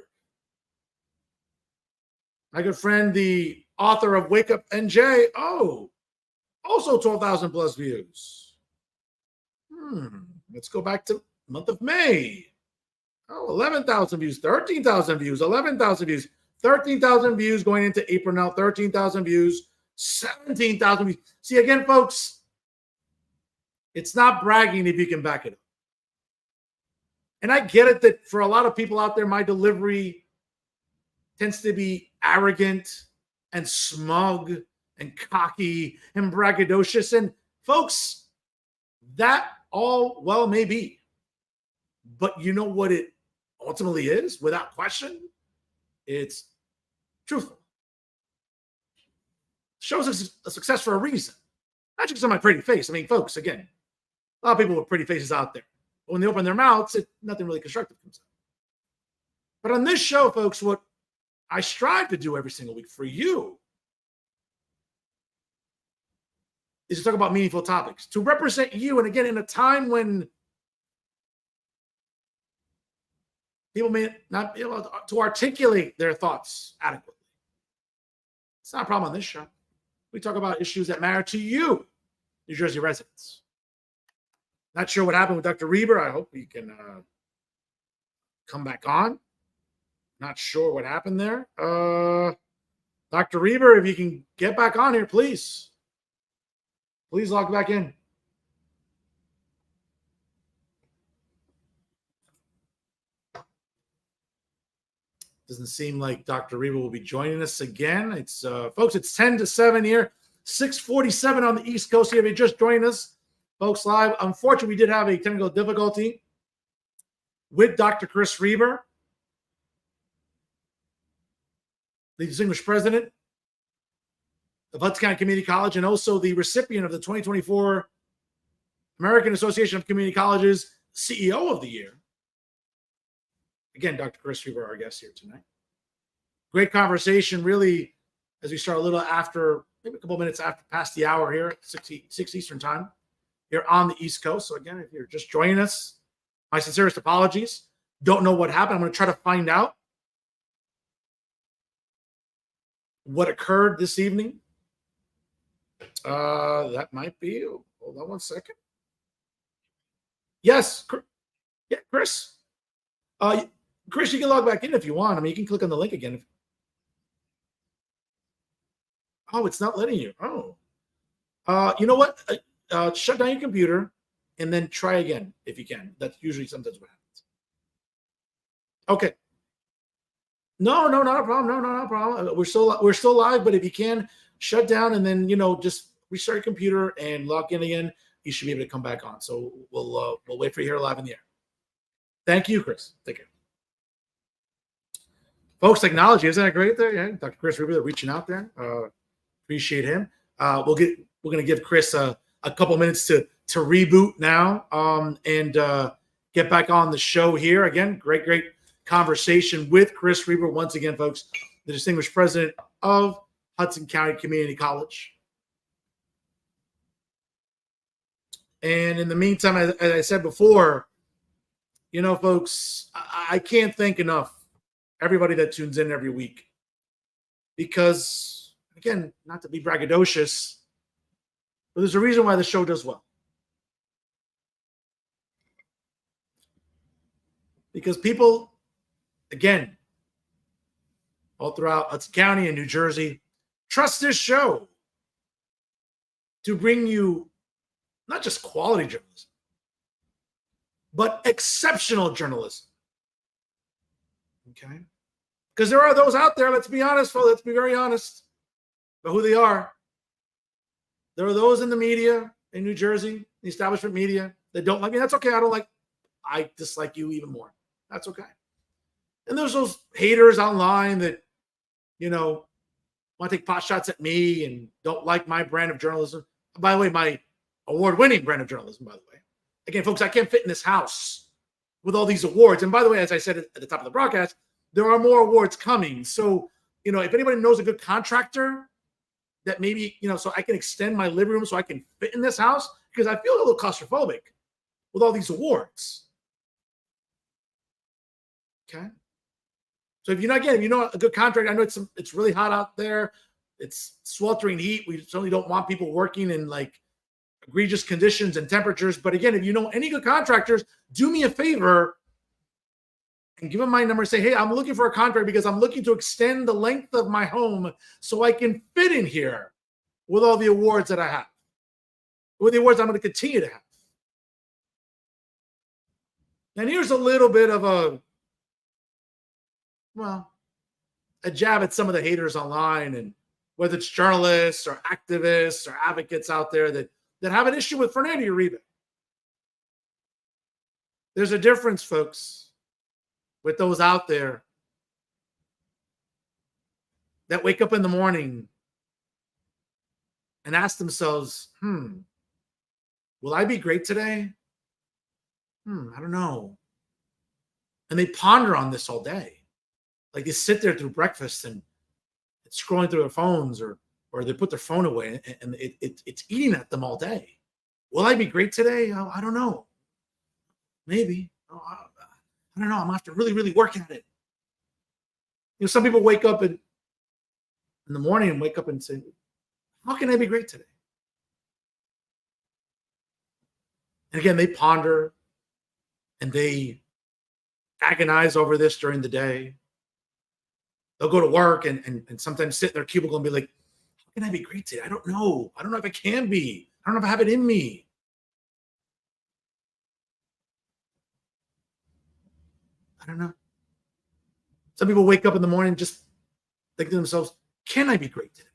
My good friend, the author of Wake Up NJ. Oh, also 12,000 plus views. Let's go back to the month of May. Oh, 11,000 views, 13,000 views, 11,000 views, 13,000 views going into April now, 13,000 views, 17,000 views. See, again, folks, it's not bragging if you can back it up. And I get it that for a lot of people out there, my delivery tends to be arrogant and smug and cocky and braggadocious. And folks, that all well may be. But you know what it ultimately is, without question? It's truthful. Show's a success for a reason. Not just on my pretty face. I mean, folks, again, a lot of people with pretty faces out there. But when they open their mouths, nothing really constructive comes out. But on this show, folks, what I strive to do every single week for you is to talk about meaningful topics, to represent you. And again, in a time when people may not be able to articulate their thoughts adequately. It's not a problem on this show. We talk about issues that matter to you, New Jersey residents. Not sure what happened with Dr. Reber. I hope he can come back on. Not sure what happened there. Dr. Reber, if you can get back on here, please. Please log back in. Doesn't seem like Dr. Reber will be joining us again. It's folks, it's 10-7 here, 6:47 on the East Coast here. If you just joined us, folks, live. Unfortunately, we did have a technical difficulty with Dr. Chris Reber, the distinguished president of Hudson County Community College, and also the recipient of the 2024 American Association of Community Colleges CEO of the Year. Again, Dr. Chris Reber, our guest here tonight. Great conversation, really, as we start a little after, maybe a couple minutes after past the hour here, 6 Eastern time, here on the East Coast. So again, if you're just joining us, my sincerest apologies. Don't know what happened. I'm going to try to find out what occurred this evening. That might be, hold on one second. Yes, yeah, Chris. Chris, you can log back in if you want. I mean, you can click on the link again. Oh, it's not letting you. Oh. You know what? Shut down your computer and then try again if you can. That's usually sometimes what happens. Okay. No, not a problem. No, not a problem. We're still live, but if you can, shut down and then, just restart your computer and log in again. You should be able to come back on. So we'll wait for you here live in the air. Thank you, Chris. Take care. Folks, technology, isn't that great there? Yeah, Dr. Chris Reber reaching out there. Appreciate him. We're going to give Chris a couple minutes to reboot now and get back on the show here. Again, great conversation with Chris Reber. Once again, folks, the distinguished president of Hudson County Community College. And in the meantime, as I said before, folks, I can't thank enough everybody that tunes in every week. Because, again, not to be braggadocious, but there's a reason why the show does well. Because people, again, all throughout Hudson County and New Jersey, trust this show to bring you not just quality journalism, but exceptional journalism. Okay? Because there are those out there, let's be honest, folks, let's be very honest about who they are. There are those in the media in New Jersey, the establishment media, that don't like me. That's okay. I dislike you even more. That's okay. And there's those haters online that, want to take pot shots at me and don't like my brand of journalism. By the way, my award-winning brand of journalism, by the way. Again, folks, I can't fit in this house with all these awards. And by the way, as I said at the top of the broadcast, there are more awards coming. So, if anybody knows a good contractor that maybe, so I can extend my living room so I can fit in this house, because I feel a little claustrophobic with all these awards. Okay. So if you know a good contractor, I know it's really hot out there. It's sweltering heat. We certainly don't want people working in egregious conditions and temperatures. But again, if you know any good contractors, do me a favor and give them my number and say, hey, I'm looking for a contractor because I'm looking to extend the length of my home so I can fit in here with all the awards that I have, with the awards I'm going to continue to have. And here's a little bit of a jab at some of the haters online, and whether it's journalists or activists or advocates out there that have an issue with Fernando Uribe. There's a difference, folks, with those out there that wake up in the morning and ask themselves, will I be great today? I don't know. And they ponder on this all day. Like they sit there through breakfast and it's scrolling through their phones, or they put their phone away and it's eating at them all day. Will I be great today? Oh, I don't know. Maybe. Oh, I don't know. I'm gonna have to really, really work at it. Some people wake up in the morning and wake up and say, how can I be great today? And again, they ponder and they agonize over this during the day. They'll go to work and sometimes sit in their cubicle and be like, how can I be great today? I don't know. I don't know if I can be. I don't know if I have it in me. I don't know. Some people wake up in the morning and just think to themselves, can I be great today?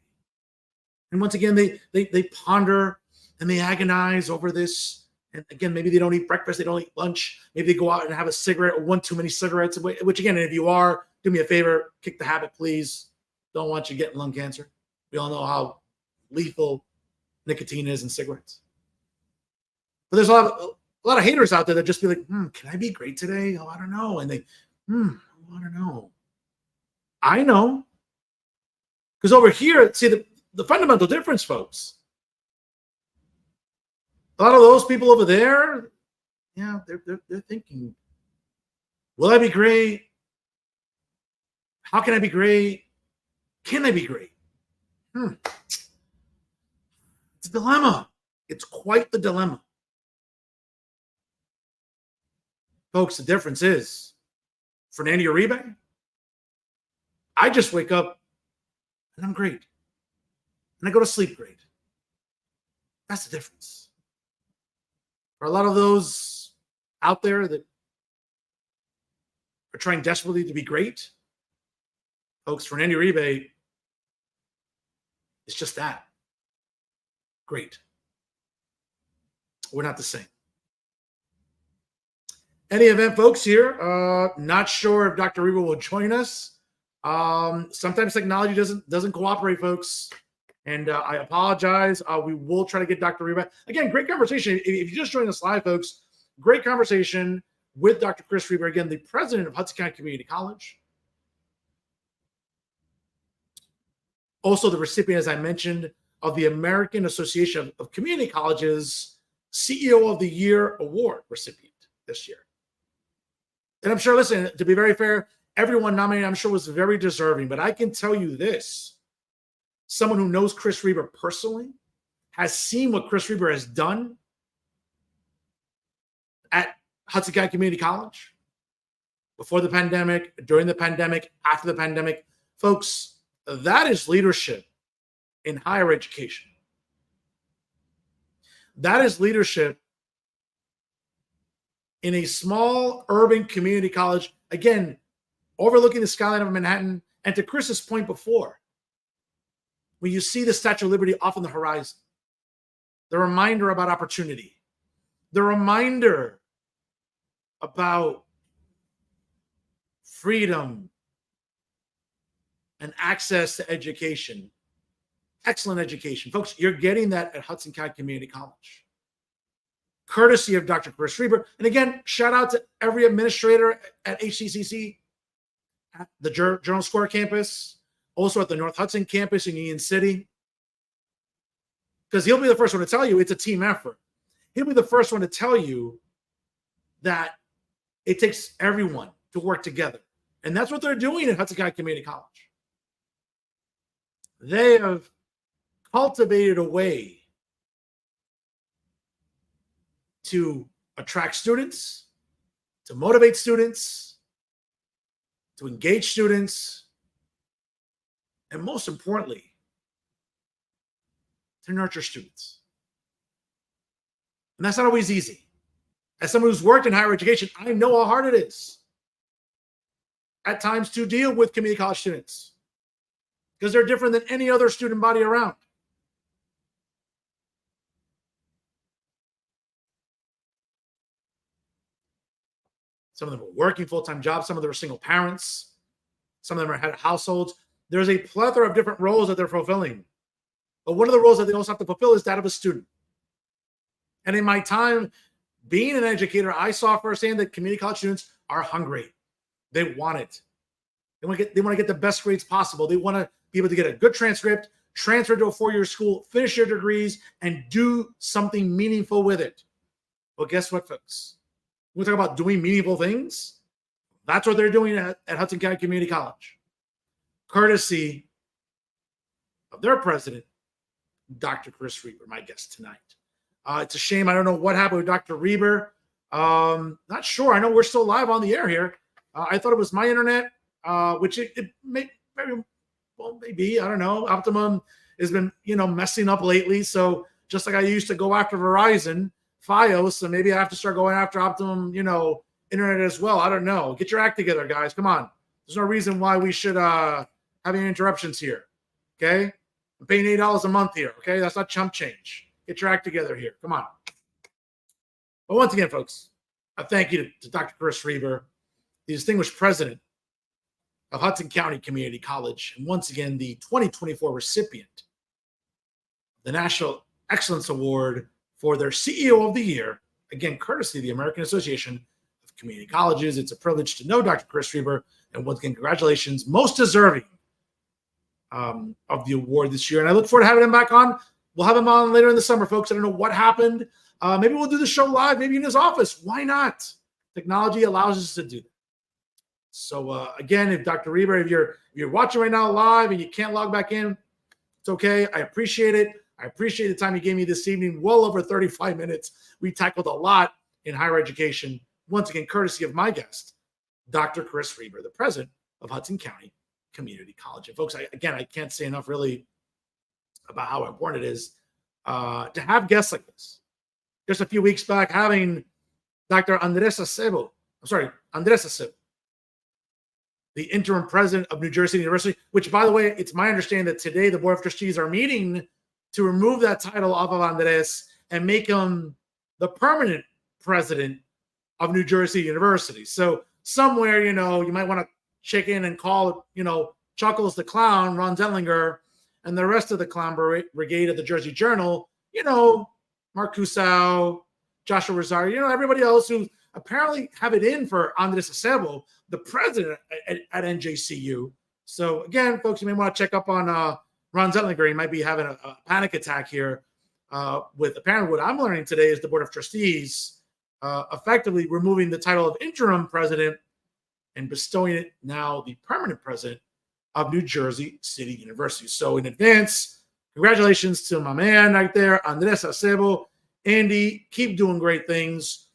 And once again, they ponder and they agonize over this. And again, maybe they don't eat breakfast, they don't eat lunch. Maybe they go out and have a cigarette or one too many cigarettes, which again, if you are, do me a favor, kick the habit, please. Don't want you getting lung cancer. We all know how lethal nicotine is in cigarettes. But there's a lot of haters out there that just be like, can I be great today? Oh, I don't know. And they, I don't know. I know. Because over here, see the fundamental difference, folks. A lot of those people over there, yeah, they're thinking, will I be great? How can I be great? Can I be great? It's a dilemma. It's quite the dilemma. Folks, the difference is, Fernando Uribe, I just wake up and I'm great. And I go to sleep great. That's the difference. For a lot of those out there that are trying desperately to be great, folks, Fernando Uribe is just that. Great. We're not the same. Any event, folks, here, not sure if Dr. Reber will join us. Sometimes technology doesn't cooperate, folks. And I apologize. We will try to get Dr. Reber. Again, great conversation. If you just joined us live, folks, great conversation with Dr. Chris Reber, again, the president of Hudson County Community College. Also the recipient, as I mentioned, of the American Association of Community Colleges CEO of the Year Award recipient this year. And I'm sure, listen, to be very fair, everyone nominated, I'm sure, was very deserving. But I can tell you this. Someone who knows Chris Reber personally, has seen what Chris Reber has done at Hudson County Community College before the pandemic, during the pandemic, after the pandemic. Folks, that is leadership in higher education. That is leadership in a small urban community college, again, overlooking the skyline of Manhattan. And to Chris's point before, when you see the Statue of Liberty off on the horizon, the reminder about opportunity, the reminder about freedom and access to education, excellent education. Folks, you're getting that at Hudson County Community College, courtesy of Dr. Chris Reber. And again, shout out to every administrator at HCCC, at the Journal Square campus, also at the North Hudson campus in Union City. Because he'll be the first one to tell you it's a team effort. He'll be the first one to tell you that it takes everyone to work together. And that's what they're doing at Hudson County Community College. They have cultivated a way to attract students, to motivate students, to engage students, and most importantly, to nurture students. And that's not always easy. As someone who's worked in higher education, I know how hard it is at times to deal with community college students because they're different than any other student body around. Some of them are working full-time jobs. Some of them are single parents. Some of them are head of households. There's a plethora of different roles that they're fulfilling. But one of the roles that they also have to fulfill is that of a student. And in my time being an educator, I saw firsthand that community college students are hungry. They want it. They want to get the best grades possible. They want to be able to get a good transcript, transfer to a 4-year school, finish their degrees, and do something meaningful with it. Well, guess what, folks? We talk about doing meaningful things. That's what they're doing at Hudson County Community College, courtesy of their president, Dr. Chris Reber, my guest tonight. It's a shame. I don't know what happened with Dr. Reber. Not sure. I know we're still live on the air here. I thought it was my internet, which it may very well maybe. I don't know. Optimum has been messing up lately. So just like I used to go after Verizon, Fios, so maybe I have to start going after Optimum, internet as well. I don't know. Get your act together, guys. Come on. There's no reason why we should have any interruptions here. Okay, I'm paying $8 a month here. Okay, that's not chump change. Get your act together here. Come on. But once again, folks, a thank you to Dr. Chris Reber, the distinguished president of Hudson County Community College, and once again, the 2024 recipient of the National Excellence Award for their CEO of the Year, again, courtesy of the American Association of Community Colleges. It's a privilege to know Dr. Chris Reber, and once again, congratulations, most deserving of the award this year. And I look forward to having him back on. We'll have him on later in the summer, folks. I don't know what happened. Maybe we'll do the show live, maybe in his office. Why not? Technology allows us to do that. So again, if Dr. Reber, if you're watching right now live and you can't log back in, it's okay. I appreciate it. I appreciate the time you gave me this evening. Well over 35 minutes. We tackled a lot in higher education. Once again, courtesy of my guest, Dr. Chris Reber, the president of Hudson County Community College. And folks, I can't say enough really about how important it is to have guests like this. Just a few weeks back, having Dr. Andres Acebo, the interim president of New Jersey University, which, by the way, it's my understanding that today the Board of Trustees are meeting to remove that title off of Andres and make him the permanent president of New Jersey University. So somewhere, you might want to check in and call, Chuckles the Clown, Ron Dellinger, and the rest of the clown brigade of the Jersey Journal, Mark Cusau, Joshua Rosario, everybody else who apparently have it in for Andres Acebo, the president at NJCU. So again, folks, you may want to check up on Ron Zellinger. He might be having a panic attack here with apparently what I'm learning today is the Board of Trustees effectively removing the title of interim president and bestowing it now the permanent president of New Jersey City University. So in advance, congratulations to my man right there, Andres Acebo. Andy, keep doing great things.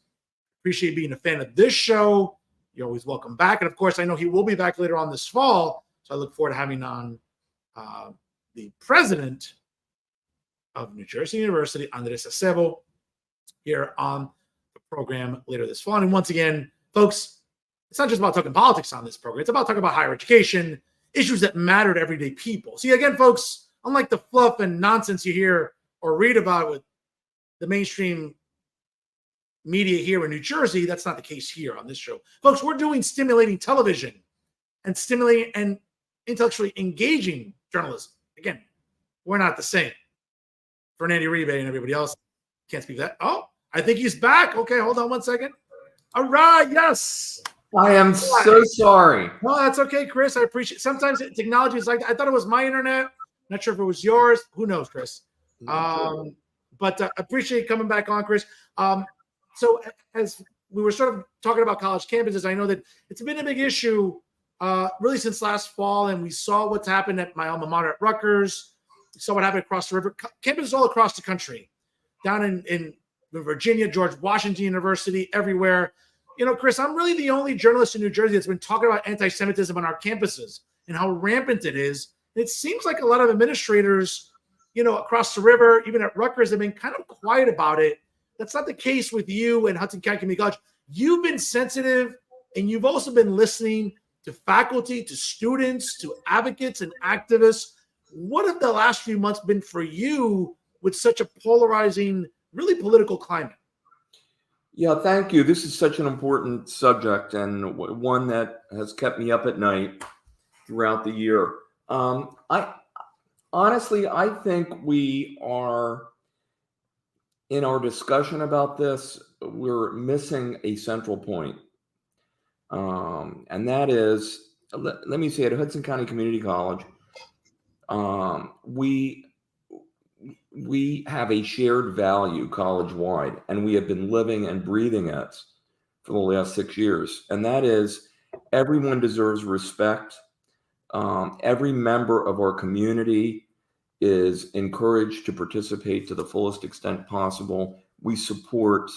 Appreciate being a fan of this show. You're always welcome back. And of course, I know he will be back later on this fall. So I look forward to having on the president of New Jersey University, Andres Acebo, here on the program later this fall. And once again, folks, it's not just about talking politics on this program. It's about talking about higher education, issues that matter to everyday people. See, again, folks, unlike the fluff and nonsense you hear or read about with the mainstream media here in New Jersey, that's not the case here on this show. Folks, we're doing stimulating television and stimulating and intellectually engaging journalism. Again, we're not the same. Fernando Uribe and everybody else can't speak that. Oh, I think he's back. Okay, hold on one second. All right, yes. I am so sorry. No, that's okay, Chris. I appreciate it. Sometimes technology is like, I thought it was my internet. Not sure if it was yours. Who knows, Chris? But I appreciate coming back on, Chris. So as we were sort of talking about college campuses, I know that it's been a big issue really since last fall, and we saw what's happened at my alma mater at Rutgers. We saw what happened across the river. Campuses all across the country, down in Virginia, George Washington University, everywhere. Chris, I'm really the only journalist in New Jersey that's been talking about anti-Semitism on our campuses and how rampant it is. And it seems like a lot of administrators, across the river, even at Rutgers, have been kind of quiet about it. That's not the case with you and Hudson County Community College. You've been sensitive, and you've also been listening to faculty, to students, to advocates and activists. What have the last few months been for you with such a polarizing, really political climate? Yeah, thank you. This is such an important subject and one that has kept me up at night throughout the year. Honestly, I think we are, in our discussion about this, we're missing a central point. And that is, let me say, at Hudson County Community College, we have a shared value college-wide, and we have been living and breathing it for the last 6 years. And that is, everyone deserves respect. Every member of our community is encouraged to participate to the fullest extent possible. We support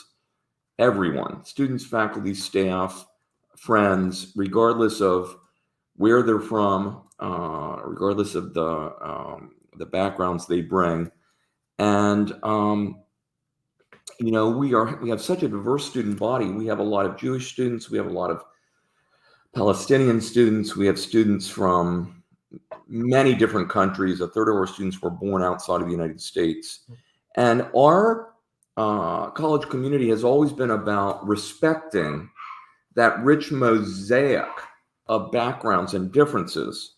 everyone, students, faculty, staff, friends, regardless of where they're from, regardless of the backgrounds they bring. And we have such a diverse student body. We have a lot of Jewish students. We have a lot of Palestinian students. We have students from many different countries. A third of our students were born outside of the United States. And our college community has always been about respecting that rich mosaic of backgrounds and differences.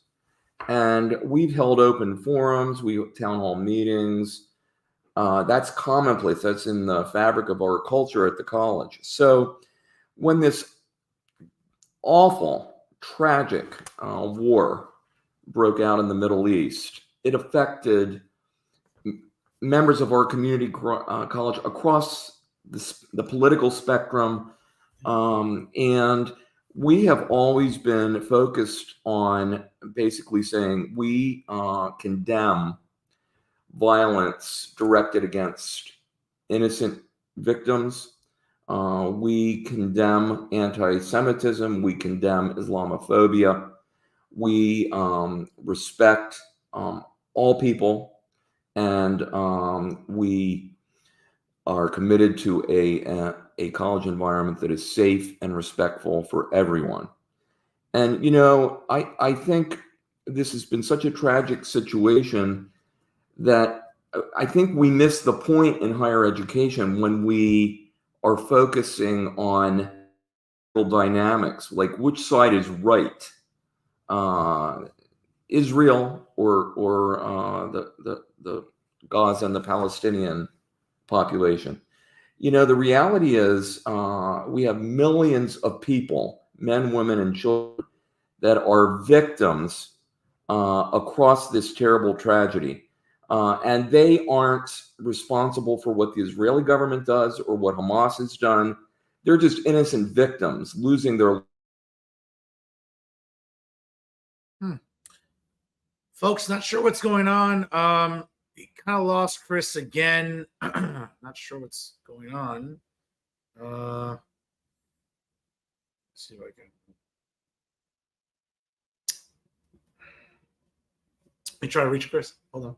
And we've held open forums, town hall meetings. That's commonplace. That's in the fabric of our culture at the college. So when this awful, tragic war broke out in the Middle East, it affected members of our community college across the political spectrum. And we have always been focused on basically saying we condemn violence directed against innocent victims. We condemn anti-Semitism. We condemn Islamophobia. We respect all people, and we are committed to a college environment that is safe and respectful for everyone. And, I think this has been such a tragic situation that I think we miss the point in higher education when we are focusing on dynamics, like which side is right, Israel or the Gaza and the Palestinian population. The reality is we have millions of people, men, women, and children, that are victims across this terrible tragedy. And they aren't responsible for what the Israeli government does or what Hamas has done. They're just innocent victims losing their. Folks, not sure what's going on. We kind of lost Chris again. Not sure what's going on. Let's see if I can. Let me try to reach Chris. Hold on.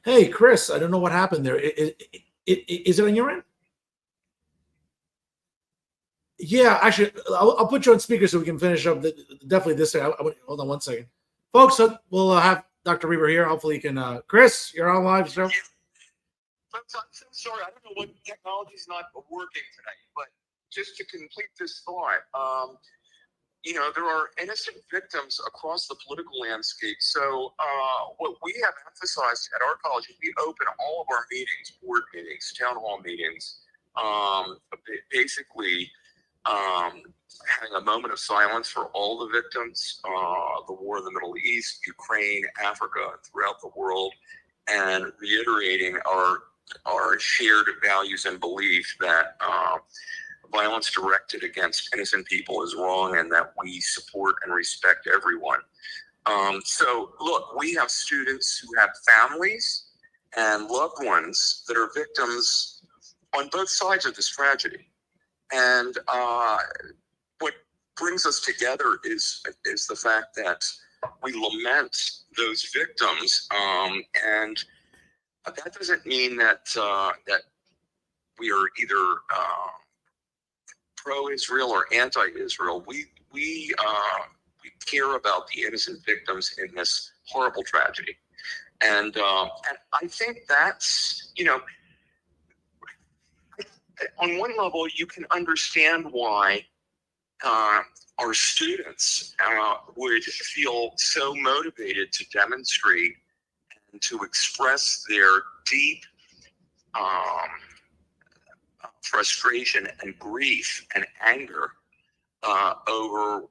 Hey, Chris, I don't know what happened there. Is it on your end? Yeah, actually, I'll put you on speaker so we can finish up. Definitely this thing. Hold on one second. Folks, we'll have Dr. Reber here. Hopefully you can. Chris, you're on live, so. I'm so sorry. I don't know what technology's not working tonight, but just to complete this thought, there are innocent victims across the political landscape. So what we have emphasized at our college is we open all of our meetings, board meetings, town hall meetings, basically having a moment of silence for all the victims, the war in the Middle East, Ukraine, Africa, throughout the world, and reiterating our shared values and belief that violence directed against innocent people is wrong and that we support and respect everyone. So look, we have students who have families and loved ones that are victims on both sides of this tragedy. And what brings us together is the fact that we lament those victims, and that doesn't mean that that we are either pro-Israel or anti-Israel. We care about the innocent victims in this horrible tragedy, and I think that's, on one level you can understand why our students would feel so motivated to demonstrate and to express their deep frustration and grief and anger over,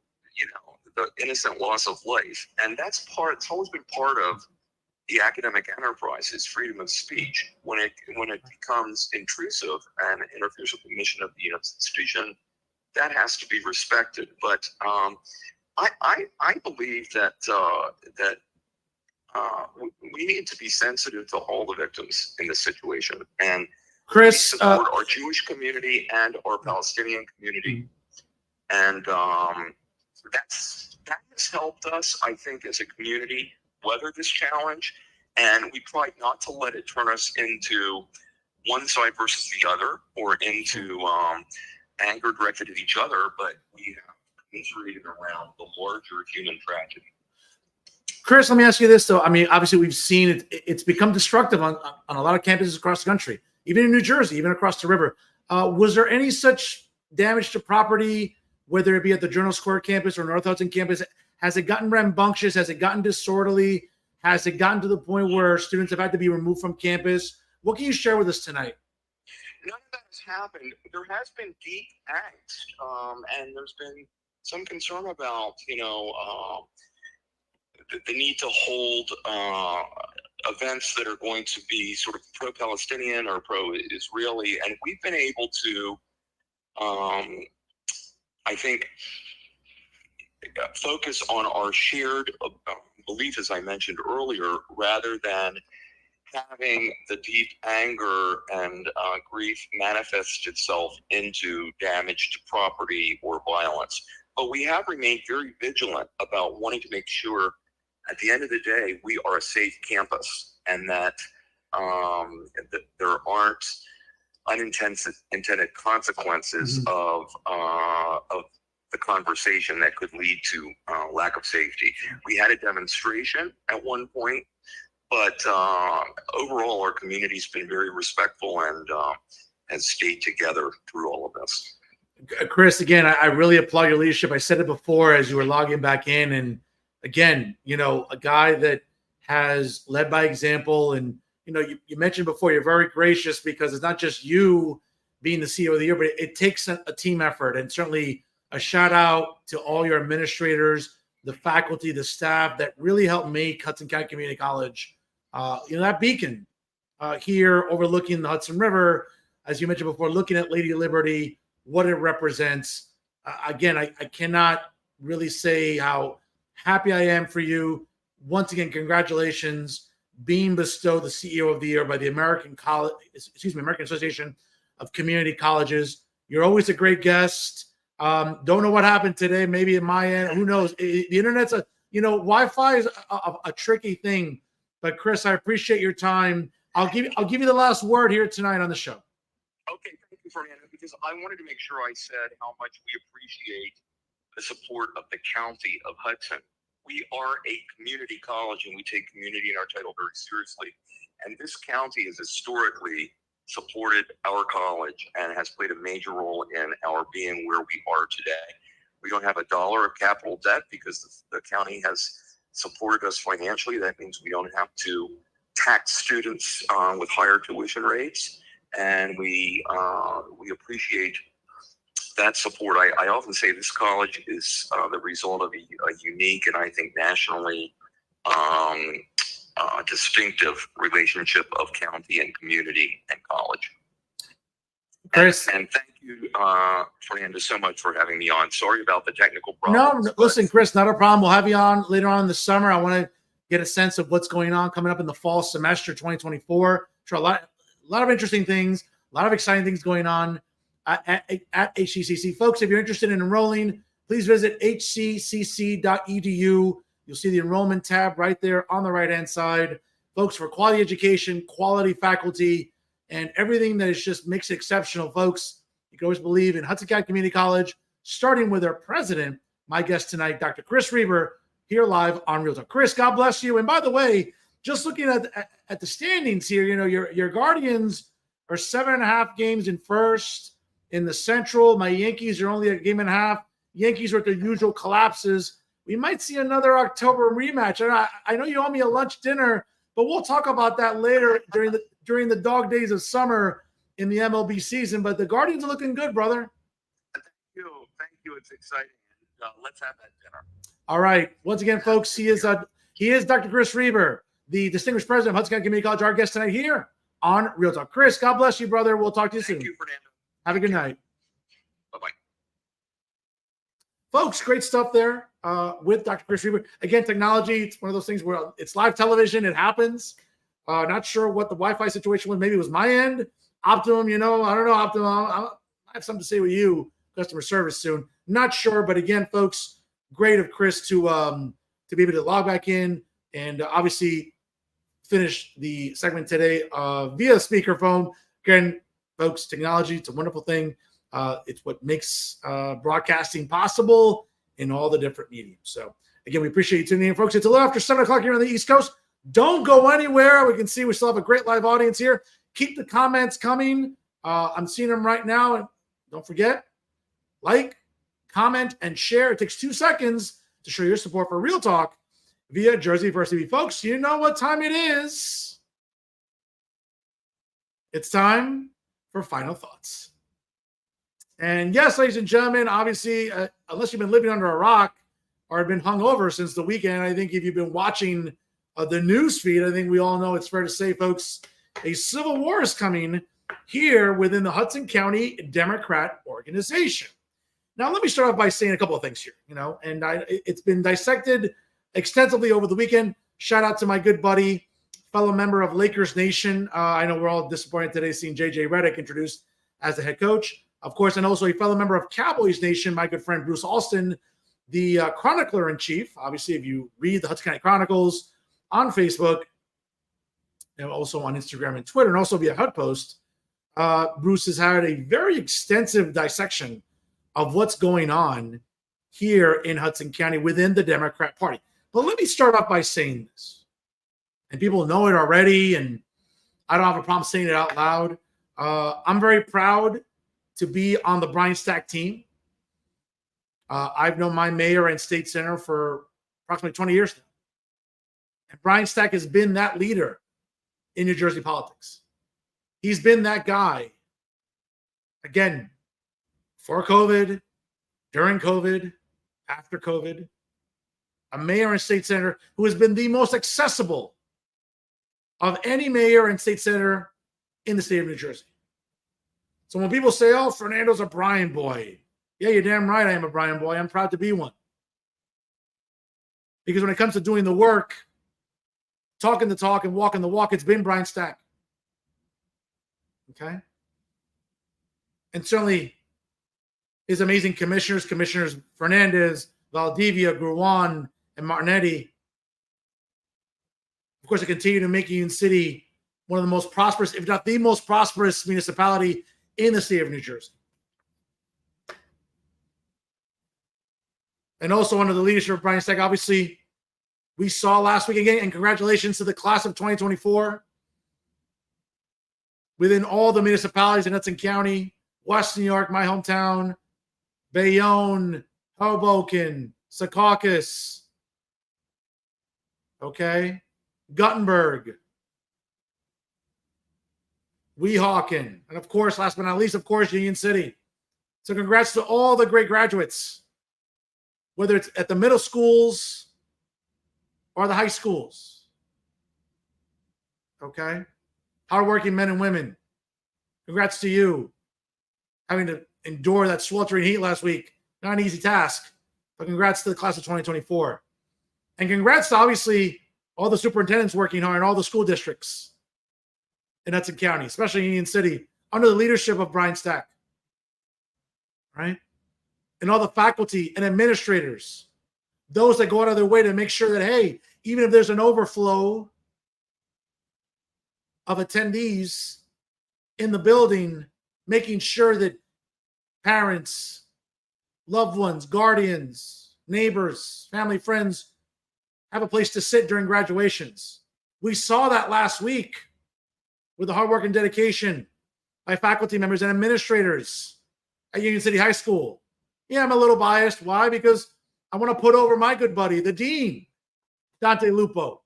the innocent loss of life. And it's always been part of the academic enterprise, is freedom of speech. When it becomes intrusive and interferes with the mission of the institution, that has to be respected. But I believe that we need to be sensitive to all the victims in this situation, and Chris, support our Jewish community and our Palestinian community, and that has helped us, I think, as a community weather this challenge. And we try not to let it turn us into one side versus the other, or into anger directed at each other, but we have commiserated around the larger human tragedy. Chris, let me ask you this, though. I mean, obviously, we've seen it. It's become destructive on a lot of campuses across the country, even in New Jersey, even across the river. Was there any such damage to property, whether it be at the Journal Square campus or North Hudson campus? Has it gotten rambunctious? Has it gotten disorderly? Has it gotten to the point where students have had to be removed from campus? What can you share with us tonight? None of that has happened. There has been deep angst, and there's been some concern about, the need to hold events that are going to be sort of pro-Palestinian or pro-Israeli. And we've been able to, I think, focus on our shared belief, as I mentioned earlier, rather than having the deep anger and grief manifest itself into damage to property or violence. But we have remained very vigilant about wanting to make sure, at the end of the day, we are a safe campus, and that there aren't unintended consequences of the conversation that could lead to lack of safety. We had a demonstration at one point, but overall, our community's been very respectful and has stayed together through all of this. Chris, again, I really applaud your leadership. I said it before as you were logging back in, and again, a guy that has led by example. And you mentioned before, you're very gracious because it's not just you being the CEO of the year, but it takes a team effort. And certainly a shout out to all your administrators, the faculty, the staff that really helped make Hudson County Community College, that beacon here overlooking the Hudson River, as you mentioned before, looking at Lady Liberty, what it represents. Again, I cannot really say how happy I am for you. Once again, congratulations being bestowed the CEO of the Year by the American Association of Community Colleges. You're always a great guest. Don't know what happened today. Maybe at my end, who knows? The internet's Wi-Fi is a tricky thing. But Chris, I appreciate your time. I'll give you the last word here tonight on the show. Okay, thank you, Fernando, because I wanted to make sure I said how much we appreciate the support of the County of Hudson. We are a community college, and we take community in our title very seriously. And this county has historically supported our college and has played a major role in our being where we are today. We don't have a dollar of capital debt because the county has supported us financially. That means we don't have to tax students with higher tuition rates, and we appreciate that support. I often say this college is the result of a unique and I think nationally distinctive relationship of county and community and college. Chris, and thank you, Fernando, so much for having me on. Sorry about the technical problems. No, listen, Chris, not a problem. We'll have you on later on in the summer. I want to get a sense of what's going on coming up in the fall semester 2024. Sure, a lot of interesting things, a lot of exciting things going on at HCCC. Folks, if you're interested in enrolling, please visit hccc.edu. You'll see the enrollment tab right there on the right-hand side. Folks, for quality education, quality faculty, and everything that is just makes it exceptional, folks, you can always believe in Hudson County Community College, starting with our president, my guest tonight, Dr. Chris Reber, here live on Real Talk. Chris, God bless you. And by the way, just looking at the standings here, your Guardians are 7.5 games in first. In the Central, my Yankees are only a game and a half Yankees are at their usual collapses, we might see another October rematch. And I know you owe me a lunch dinner, but we'll talk about that later during the dog days of summer in the MLB season. But the Guardians are looking good, brother. Thank you. It's exciting. Let's have that dinner. All right. Once again, folks, he is Dr. Chris Reber, the distinguished president of Hudson County Community College, our guest tonight here on Real Talk. Chris, God bless you, brother. We'll talk to you soon. Thank you, Fernando. Have a good night. Bye-bye. Folks, great stuff there with Dr. Chris Reber. Again, technology, it's one of those things where it's live television. It happens. Not sure what the Wi-Fi situation was. Maybe it was my end. Optimum, I don't know, Optimum. I have something to say with you, customer service soon. Not sure, but again, folks, great of Chris to be able to log back in and obviously finish the segment today via speakerphone. Again, folks, technology, it's a wonderful thing. It's what makes broadcasting possible in all the different mediums. So, again, we appreciate you tuning in, folks. It's a little after 7 o'clock here on the East Coast. Don't go anywhere. We can see we still have a great live audience here. Keep the comments coming. I'm seeing them right now. And don't forget, like, comment, and share. It takes 2 seconds to show your support for Real Talk via Jersey First TV. Folks, you know what time it is. It's time for final thoughts. And yes, ladies and gentlemen, obviously, unless you've been living under a rock or have been hungover since the weekend, I think if you've been watching the news feed, I think we all know it's fair to say, folks, a civil war is coming here within the Hudson County Democrat organization. Now, let me start off by saying a couple of things here, and it's been dissected extensively over the weekend. Shout out to my good buddy, fellow member of Lakers Nation. I know we're all disappointed today seeing J.J. Redick introduced as the head coach, of course, and also a fellow member of Cowboys Nation, my good friend Bruce Alston, the chronicler in chief. Obviously, if you read the Hudson County Chronicles on Facebook, and also on Instagram and Twitter, and also via HUD Post, Bruce has had a very extensive dissection of what's going on here in Hudson County within the Democrat Party. But let me start off by saying this, and people know it already, and I don't have a problem saying it out loud. I'm very proud to be on the Brian Stack team. I've known my mayor and state senator for approximately 20 years now. And Brian Stack has been that leader in New Jersey politics. He's been that guy, again, before COVID, during COVID, after COVID, a mayor and state senator who has been the most accessible of any mayor and state senator in the state of New Jersey. So when people say, oh, Fernando's a Brian boy, yeah, you're damn right I am a Brian boy. I'm proud to be one. Because when it comes to doing the work, talking the talk and walking the walk, it's been Brian Stack. Okay? And certainly his amazing commissioners Fernandez, Valdivia, Gruan, and Martinetti, of course, they continue to make Union City one of the most prosperous, if not the most prosperous municipality in the state of New Jersey. And also under the leadership of Brian Stack, obviously, we saw last week again, and congratulations to the class of 2024. Within all the municipalities in Hudson County, West New York, my hometown, Bayonne, Hoboken, Secaucus, okay, Guttenberg, Weehawken, and of course, last but not least, of course, Union City. So congrats to all the great graduates, whether it's at the middle schools or the high schools. Okay? Hardworking men and women. Congrats to you. Having to endure that sweltering heat last week. Not an easy task. But congrats to the class of 2024. And congrats to, obviously, all the superintendents working hard in all the school districts in Hudson County, especially Union City, under the leadership of Brian Stack. Right? And all the faculty and administrators, those that go out of their way to make sure that, hey, even if there's an overflow of attendees in the building, making sure that parents, loved ones, guardians, neighbors, family, friends have a place to sit during graduations. We saw that last week with the hard work and dedication by faculty members and administrators at Union City High School. Yeah, I'm a little biased. Why? Because I want to put over my good buddy, the dean, Dante Lupo,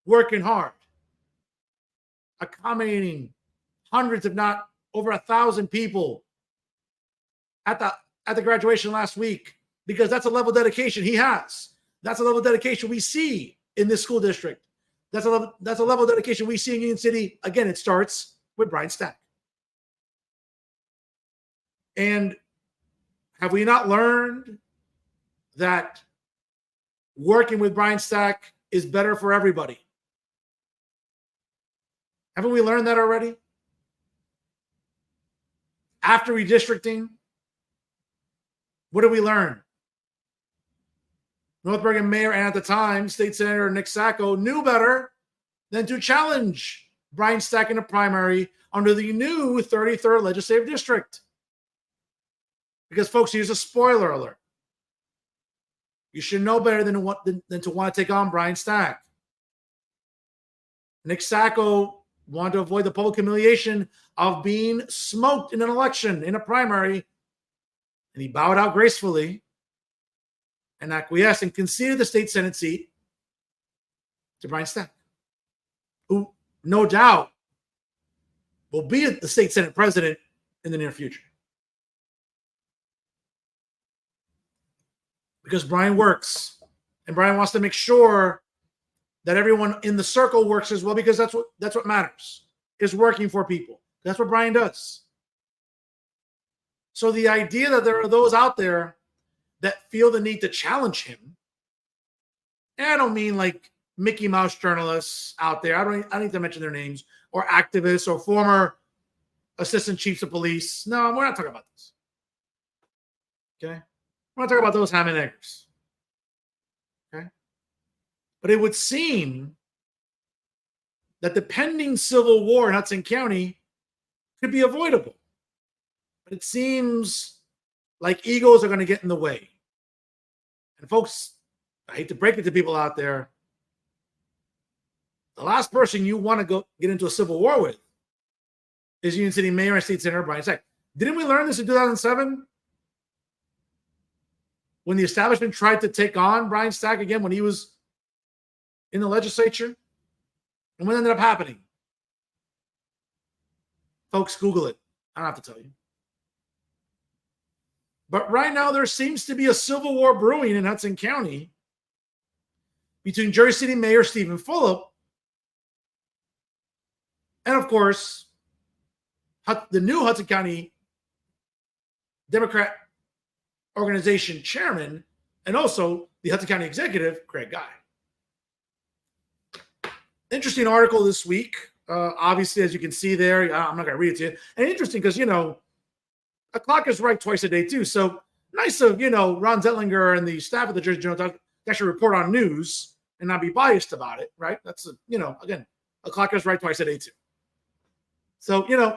working hard, accommodating hundreds, if not over 1,000 people at the graduation last week, because that's a level of dedication he has. That's a level of dedication we see in this school district. That's a level of dedication we see in Union City. Again, it starts with Brian Stack. And have we not learned that working with Brian Stack is better for everybody? Haven't we learned that already? After redistricting, what did we learn? North Bergen Mayor and at the time, State Senator Nick Sacco knew better than to challenge Brian Stack in a primary under the new 33rd Legislative District. Because, folks, here's a spoiler alert. You should know better than to want to take on Brian Stack. Nick Sacco wanted to avoid the public humiliation of being smoked in an election, in a primary, and he bowed out gracefully and acquiesced and conceded the state Senate seat to Brian Stack, who no doubt will be the state Senate president in the near future. Because Brian works, and Brian wants to make sure that everyone in the circle works as well, because that's what matters, is working for people. That's what Brian does. So the idea that there are those out there that feel the need to challenge him, and I don't mean like Mickey Mouse journalists out there. I don't need to mention their names, or activists, or former assistant chiefs of police. No, we're not talking about this. Okay? We're not talking about those ham and eggers. Okay? But it would seem that the pending civil war in Hudson County could be avoidable. But it seems like egos are going to get in the way. And folks, I hate to break it to people out there, the last person you want to go get into a civil war with is Union City Mayor and State Senator Brian Stack. Didn't we learn this in 2007? When the establishment tried to take on Brian Stack again when he was in the legislature? And what ended up happening? Folks, Google it. I don't have to tell you. But right now, there seems to be a civil war brewing in Hudson County between Jersey City Mayor Stephen Fulop and, of course, the new Hudson County Democrat Organization chairman, and also the Hudson County executive, Craig Guy. Interesting article this week. Obviously, as you can see there, I'm not going to read it to you. And interesting because, a clock is right twice a day, too. So nice of, Ron Zetlinger and the staff of the Jersey Journal to actually report on news and not be biased about it, right? That's, again, a clock is right twice a day, too. So,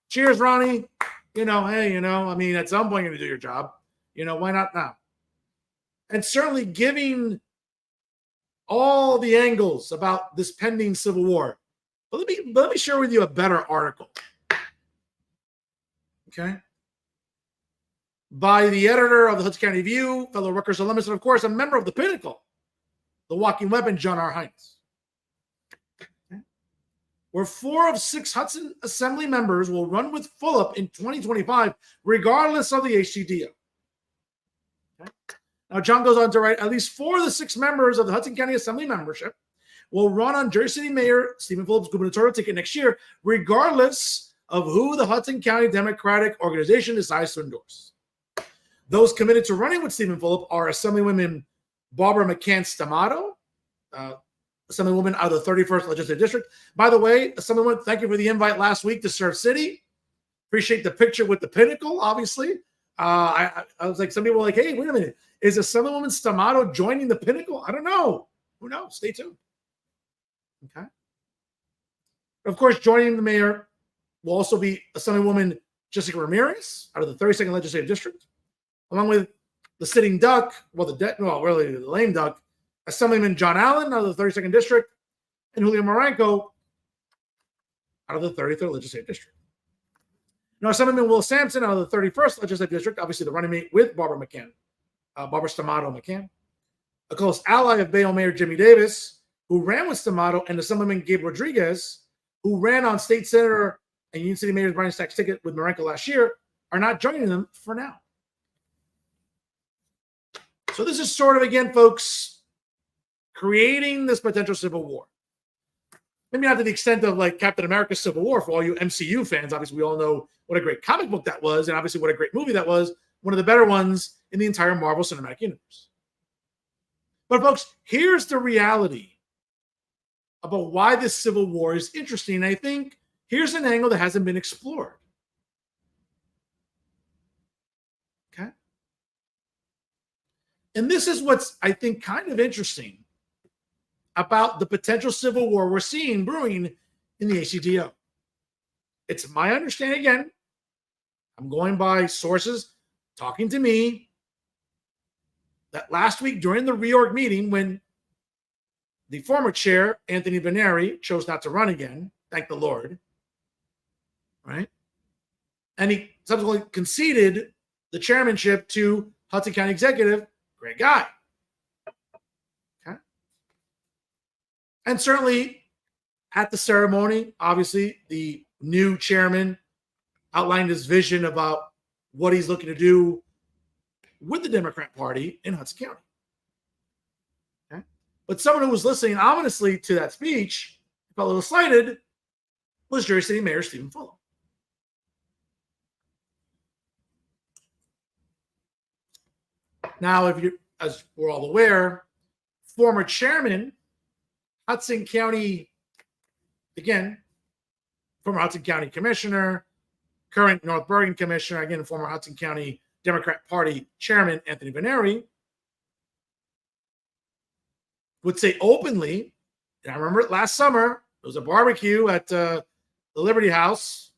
cheers, Ronnie. Hey, at some point you're going to do your job. Why not now? And certainly giving all the angles about this pending civil war. But let me share with you a better article. Okay? By the editor of the Hudson County View, fellow Rutgers alumnus, and of course, a member of the Pinnacle, the Walking Weapon, John R. Hines. Where 4 of 6 Hudson Assembly members will run with Fulop in 2025, regardless of the HCDO. Okay. Now, John goes on to write, at least 4 of the 6 members of the Hudson County Assembly membership will run on Jersey City Mayor Stephen Fulop's gubernatorial ticket next year, regardless of who the Hudson County Democratic Organization decides to endorse. Those committed to running with Stephen Fulop are Assemblywomen Barbara McCann-Stamato, Assemblywoman out of the 31st Legislative District. By the way, Assemblywoman, thank you for the invite last week to Surf City. Appreciate the picture with the Pinnacle, obviously. I was like, some people were like, hey, wait a minute. Is Assemblywoman Stamato joining the Pinnacle? I don't know. Who knows? Stay tuned. Okay. Of course, joining the mayor will also be Assemblywoman Jessica Ramirez out of the 32nd Legislative District, along with the sitting duck, really the lame duck, Assemblyman John Allen out of the 32nd District, and Julio Maranco out of the 33rd Legislative District. Now, Assemblyman Will Sampson out of the 31st Legislative District, obviously the running mate with Barbara Stamato McCann, a close ally of Bayonne Mayor Jimmy Davis, who ran with Stamato, and Assemblyman Gabe Rodriguez, who ran on State Senator and Union City Mayor Brian Stack's ticket with Marenco last year, are not joining them for now. So this is sort of, again, folks, creating this potential civil war. Maybe not to the extent of like Captain America Civil War for all you MCU fans. Obviously, we all know what a great comic book that was, and obviously what a great movie that was. One of the better ones in the entire Marvel Cinematic Universe. But folks, here's the reality about why this civil war is interesting. I think here's an angle that hasn't been explored. Okay? And this is what's, I think, kind of interesting about the potential civil war we're seeing brewing in the ACTO. It's my understanding, again, I'm going by sources talking to me, that last week during the reorg meeting, when the former chair, Anthony Veneri, chose not to run again, thank the Lord, right? And he subsequently conceded the chairmanship to Hudson County Executive Greg Guy. And certainly at the ceremony, obviously, the new chairman outlined his vision about what he's looking to do with the Democrat Party in Hudson County. Okay? But someone who was listening ominously to that speech, felt a little slighted, was Jersey City Mayor Stephen Fulop. Now, if you, as we're all aware, former chairman, Hudson County, again, former Hudson County Commissioner, current North Bergen Commissioner, again, former Hudson County Democrat Party Chairman Anthony Veneri, would say openly, and I remember it last summer, there was a barbecue at the Liberty House,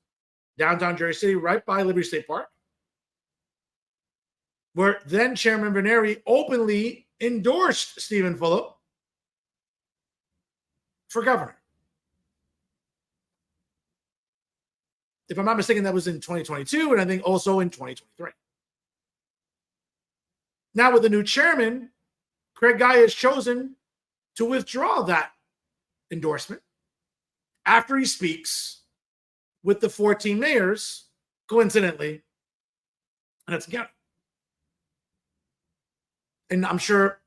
downtown Jersey City, right by Liberty State Park, where then Chairman Veneri openly endorsed Stephen Fulop for governor. If I'm not mistaken, that was in 2022, and I think also in 2023. Now, with the new chairman, Craig Guy has chosen to withdraw that endorsement after he speaks with the 14 mayors, coincidentally, in Hudson County. And I'm sure,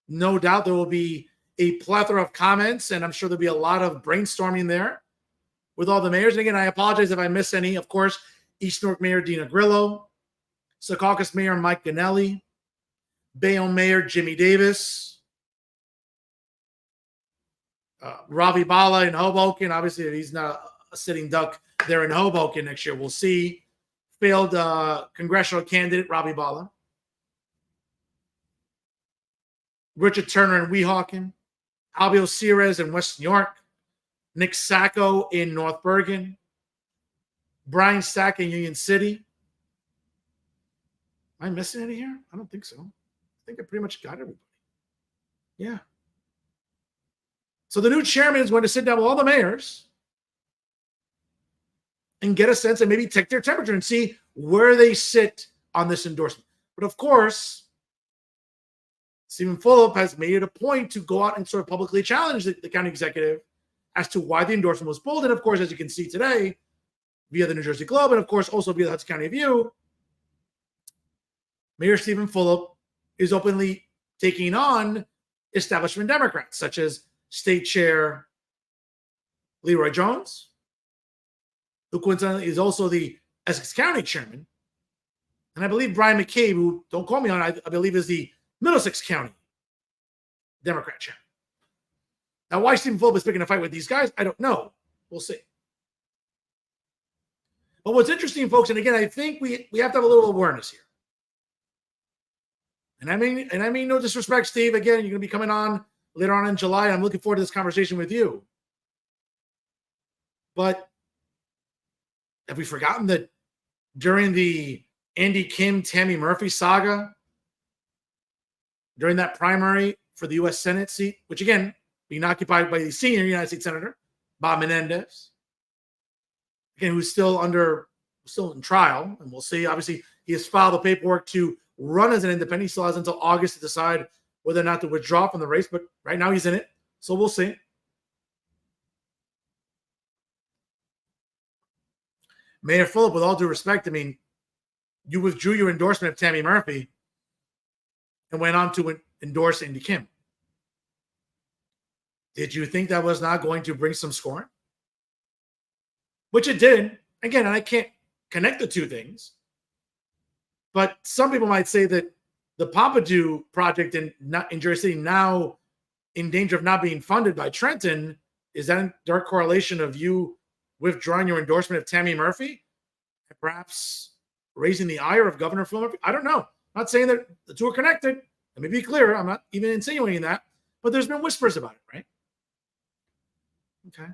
no doubt, there will be a plethora of comments, and I'm sure there'll be a lot of brainstorming there with all the mayors. And again, I apologize if I miss any. Of course, East Newark Mayor Dina Grillo, Secaucus Mayor Mike Ganelli, Bayonne Mayor Jimmy Davis, Ravi Bala in Hoboken. Obviously, if he's not a sitting duck there in Hoboken next year, we'll see. Failed congressional candidate Ravi Bala. Richard Turner in Weehawken, Albio Ceres in West New York, Nick Sacco in North Bergen, Brian Stack in Union City. Am I missing any here? I don't think so. I think I pretty much got everybody. Yeah. So the new chairman is going to sit down with all the mayors and get a sense and maybe take their temperature and see where they sit on this endorsement. But of course, Stephen Fulop has made it a point to go out and sort of publicly challenge the county executive as to why the endorsement was pulled. And of course, as you can see today, via the New Jersey Globe, and of course also via the Hudson County View, Mayor Stephen Fulop is openly taking on establishment Democrats, such as State Chair Leroy Jones, who coincidentally is also the Essex County Chairman, and I believe Brian McCabe, who, don't call me on it, I believe is the Middlesex County Democrat Chairman. Now, why Stephen Fulop is picking a fight with these guys, I don't know. We'll see. But what's interesting, folks, and again, I think we have to have a little awareness here. And I mean no disrespect, Steve. Again, you're going to be coming on later on in July. I'm looking forward to this conversation with you. But have we forgotten that during the Andy Kim, Tammy Murphy saga, during that primary for the U.S. Senate seat, which again, being occupied by the senior United States Senator, Bob Menendez, again, who's still under still in trial, and we'll see. Obviously, he has filed the paperwork to run as an independent. He still has until August to decide whether or not to withdraw from the race, but right now he's in it, so we'll see. Mayor Phillip, with all due respect, I mean, you withdrew your endorsement of Tammy Murphy and went on to endorse Andy Kim. Did you think that was not going to bring some scorn? Which it did. Again, I can't connect the two things. But some people might say that the Pompidou project in Jersey City, now in danger of not being funded by Trenton, is that in direct correlation of you withdrawing your endorsement of Tammy Murphy? And perhaps raising the ire of Governor Phil Murphy? I don't know. I'm not saying that the two are connected. Let me be clear. I'm not even insinuating that. But there's been whispers about it, right? Okay.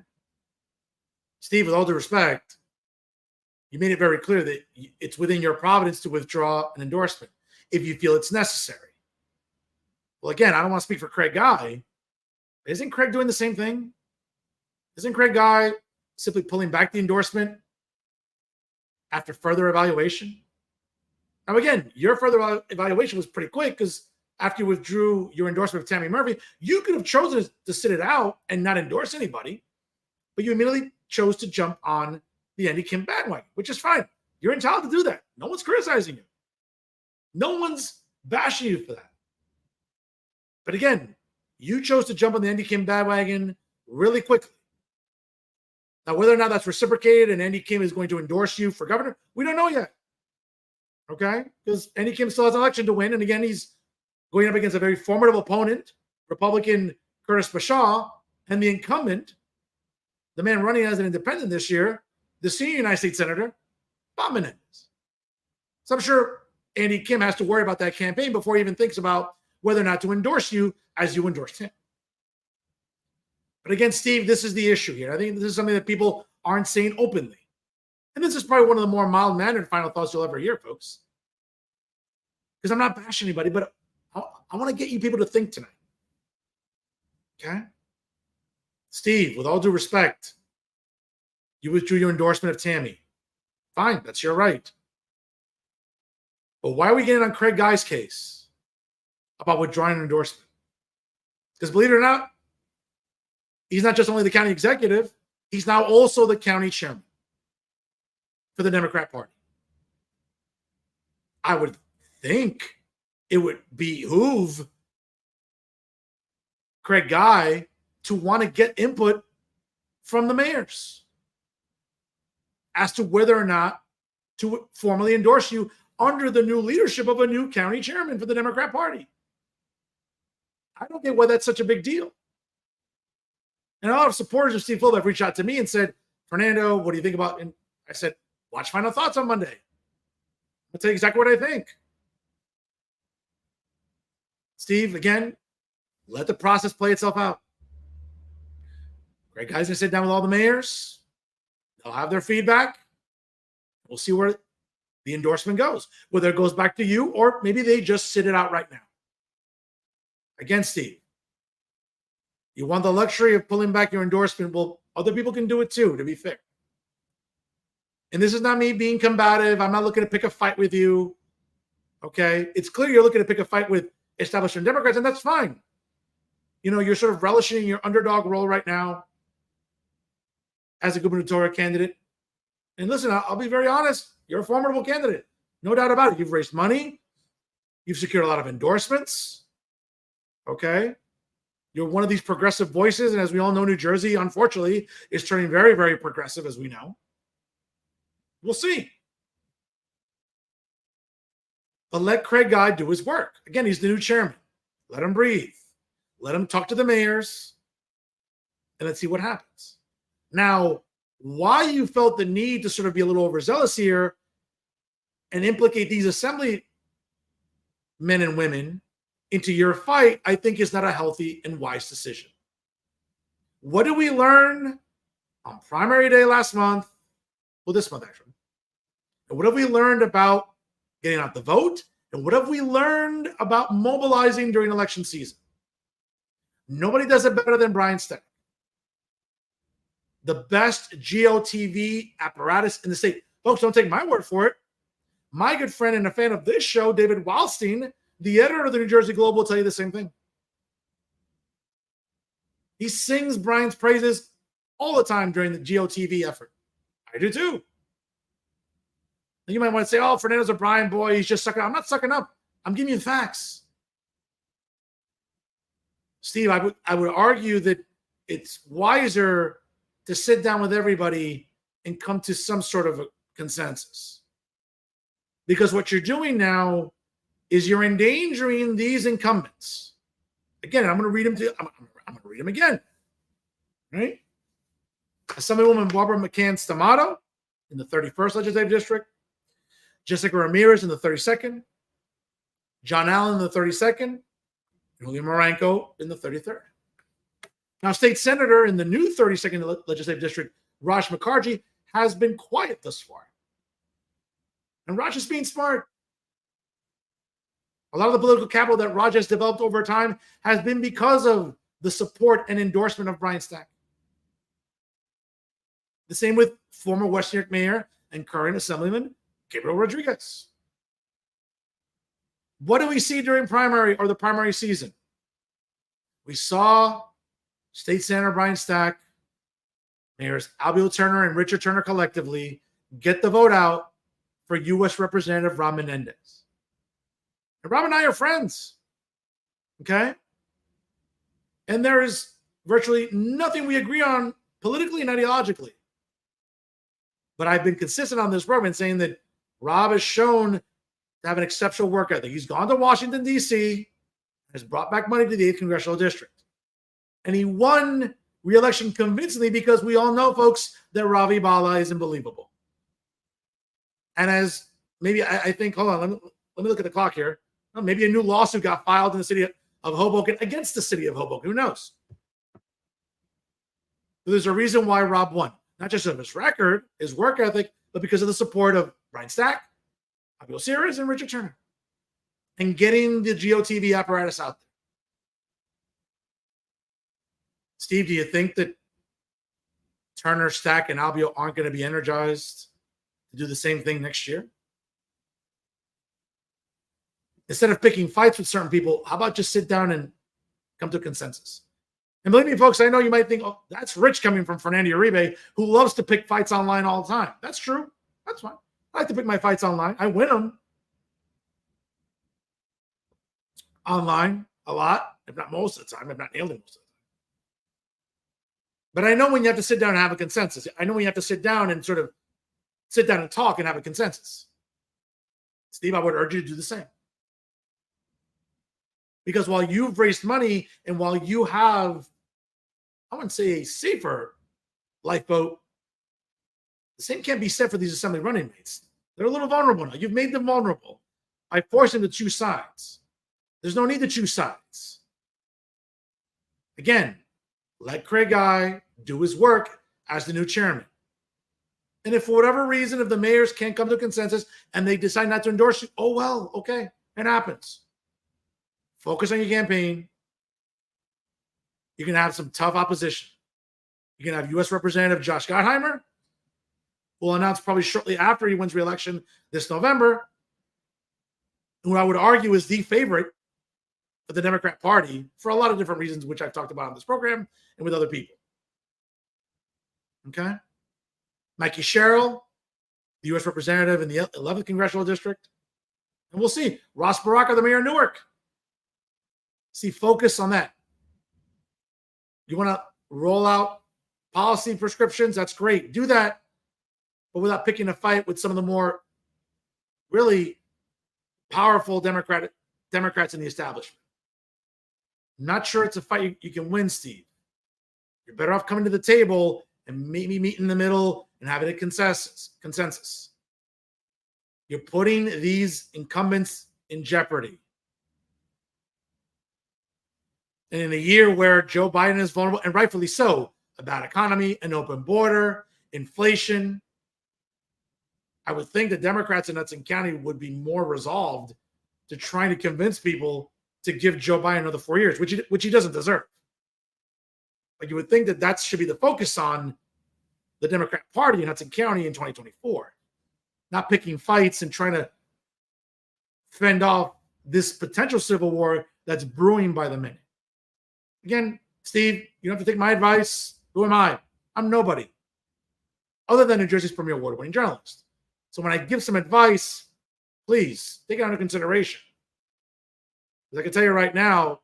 Steve, with all due respect, you made it very clear that it's within your providence to withdraw an endorsement if you feel it's necessary. Well, again, I don't want to speak for Craig Guy. Isn't Craig doing the same thing? Isn't Craig Guy simply pulling back the endorsement after further evaluation? Now, again, your further evaluation was pretty quick because after you withdrew your endorsement of Tammy Murphy, you could have chosen to sit it out and not endorse anybody, but you immediately chose to jump on the Andy Kim bandwagon, which is fine. You're entitled to do that. No one's criticizing you. No one's bashing you for that. But again, you chose to jump on the Andy Kim bandwagon really quickly. Now, whether or not that's reciprocated and Andy Kim is going to endorse you for governor, we don't know yet. Okay? Because Andy Kim still has an election to win. And again, he's going up against a very formidable opponent, Republican Curtis Bashaw, and the incumbent, the man running as an independent this year, the senior United States Senator, Bob Menendez. So I'm sure Andy Kim has to worry about that campaign before he even thinks about whether or not to endorse you as you endorsed him. But again, Steve, this is the issue here. I think this is something that people aren't saying openly. And this is probably one of the more mild-mannered final thoughts you'll ever hear, folks. Because I'm not bashing anybody, but I want to get you people to think tonight. Okay? Steve, with all due respect, you withdrew your endorsement of Tammy. Fine, that's your right. But why are we getting on Craig Guy's case about withdrawing an endorsement? Because believe it or not, he's not just only the county executive, he's now also the county chairman for the Democrat Party. I would think it would behoove Craig Guy to want to get input from the mayors as to whether or not to formally endorse you under the new leadership of a new county chairman for the Democrat Party. I don't get why that's such a big deal. And a lot of supporters of Steve Phillip have reached out to me and said, Fernando, what do you think about? And I said, watch Final Thoughts on Monday. I'll tell you exactly what I think. Steve, again, let the process play itself out. Great guys going to sit down with all the mayors. They'll have their feedback. We'll see where the endorsement goes, whether it goes back to you or maybe they just sit it out right now. Again, Steve, you want the luxury of pulling back your endorsement. Well, other people can do it too, to be fair. And this is not me being combative. I'm not looking to pick a fight with you. Okay? It's clear you're looking to pick a fight with establishment Democrats, and that's fine. You know, you're sort of relishing in your underdog role right now as a gubernatorial candidate. And listen, I'll be very honest. You're a formidable candidate. No doubt about it. You've raised money. You've secured a lot of endorsements. Okay? You're one of these progressive voices. And as we all know, New Jersey, unfortunately, is turning very, very progressive, as we know. We'll see. But let Craig Guy do his work. Again, he's the new chairman. Let him breathe. Let him talk to the mayors. And let's see what happens. Now, why you felt the need to sort of be a little overzealous here and implicate these assembly men and women into your fight, I think is not a healthy and wise decision. What did we learn on primary day last month? Well, this month, actually. And what have we learned about getting out the vote? And what have we learned about mobilizing during election season? Nobody does it better than Brian Steck. The best GOTV apparatus in the state. Folks, don't take my word for it. My good friend and a fan of this show, David Wildstein, the editor of the New Jersey Globe, will tell you the same thing. He sings Brian's praises all the time during the GOTV effort. I do too. And you might want to say, oh, Fernando's a Brian boy. He's just sucking up. I'm not sucking up. I'm giving you facts. Steve, I would argue that it's wiser to sit down with everybody and come to some sort of a consensus. Because what you're doing now is you're endangering these incumbents. Again, I'm going to read them I'm going to read them again. Right? Assemblywoman Barbara McCann-Stamato in the 31st Legislative District, Jessica Ramirez in the 32nd, John Allen in the 32nd, and Julian Maranko in the 33rd. Now, State Senator in the new 32nd Legislative District, Raj Mukherjee, has been quiet thus far. And Raj is being smart. A lot of the political capital that Raj has developed over time has been because of the support and endorsement of Brian Stack. The same with former West New York Mayor and current Assemblyman Gabriel Rodriguez. What do we see during the primary season? We saw State Senator Brian Stack, Mayors Albio Turner and Richard Turner collectively get the vote out for U.S. Representative Rob Menendez. And Rob and I are friends, okay? And there is virtually nothing we agree on politically and ideologically. But I've been consistent on this program saying that Rob has shown to have an exceptional work ethic. He's gone to Washington, D.C., has brought back money to the 8th Congressional District. And he won re-election convincingly because we all know, folks, that Ravi Bala is unbelievable. And as maybe I think, hold on, let me look at the clock here. Well, maybe a new lawsuit got filed in the city of Hoboken against the city of Hoboken. Who knows? But there's a reason why Rob won. Not just of his record, his work ethic, but because of the support of Brian Stack, Abel Sears, and Richard Turner. And getting the GOTV apparatus out there. Steve, do you think that Turner, Stack, and Albio aren't going to be energized to do the same thing next year? Instead of picking fights with certain people, how about just sit down and come to a consensus? And believe me, folks, I know you might think, oh, that's rich coming from Fernando Uribe, who loves to pick fights online all the time. That's true. That's fine. I like to pick my fights online. I win them online a lot, if not most of the time, if not nailed it most of the time. But I know when you have to sit down and have a consensus. I know when you have to sit down and talk and have a consensus. Steve, I would urge you to do the same. Because while you've raised money and while you have, I wouldn't say a safer lifeboat, the same can't be said for these assembly running mates. They're a little vulnerable now. You've made them vulnerable. I forced them to choose sides. There's no need to choose sides. Again, let Craig Guy do his work as the new chairman. And if for whatever reason, if the mayors can't come to a consensus and they decide not to endorse you, oh, well, okay, it happens. Focus on your campaign. You can have some tough opposition. You can have U.S. Representative Josh Gottheimer, who will announce probably shortly after he wins re-election this November, who I would argue is the favorite for the Democrat Party for a lot of different reasons, which I've talked about on this program and with other people. Okay? Mikey Sherrill, the U.S. Representative in the 11th Congressional District. And we'll see. Ross Baraka, the mayor of Newark. See, focus on that. You want to roll out policy prescriptions? That's great. Do that, but without picking a fight with some of the more really powerful Democrats in the establishment. I'm not sure it's a fight you can win, Steve. You're better off coming to the table and maybe meet in the middle and having a consensus. You're putting these incumbents in jeopardy. And in a year where Joe Biden is vulnerable, and rightfully so, a bad economy, an open border, inflation, I would think the Democrats in Hudson County would be more resolved to trying to convince people to give Joe Biden another 4 years, which he doesn't deserve. But you would think that should be the focus on the Democrat Party in Hudson County in 2024. not picking fights and trying to fend off this potential civil war that's brewing by the minute. Again, Steve, you don't have to take my advice. Who am I? I'm nobody other than New Jersey's premier award-winning journalist. So when I give some advice, please take it under consideration. Because I can tell you right now,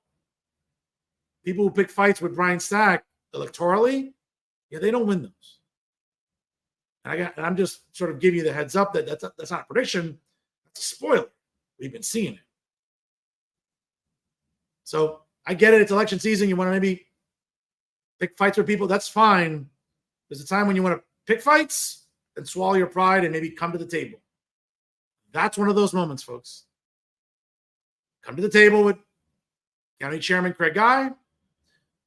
people who pick fights with Brian Stack electorally, yeah, they don't win those. And I'm just sort of giving you the heads up that that's not a prediction. That's a spoiler. We've been seeing it. So I get it. It's election season. You want to maybe pick fights with people. That's fine. There's a time when you want to pick fights and swallow your pride and maybe come to the table. That's one of those moments, folks. Come to the table with County Chairman Craig Guy.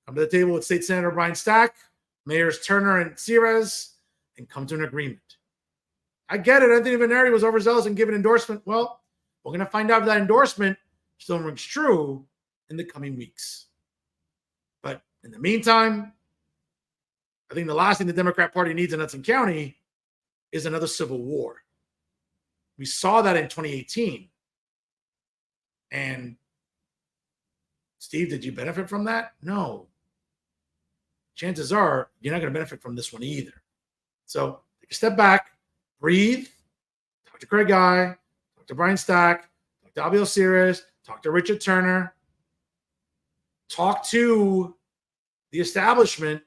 Come to the table with State Senator Brian Stack, Mayors Turner and Ceres, and come to an agreement. I get it. Anthony Veneri was overzealous and gave an endorsement. Well, we're going to find out if that endorsement still rings true in the coming weeks. But in the meantime, I think the last thing the Democrat Party needs in Hudson County is another civil war. We saw that in 2018. And Steve, did you benefit from that? No. Chances are you're not going to benefit from this one either. So take a step back, breathe, talk to Craig Guy, talk to Brian Stack, talk to Abel Ceres, talk to Richard Turner, talk to the establishment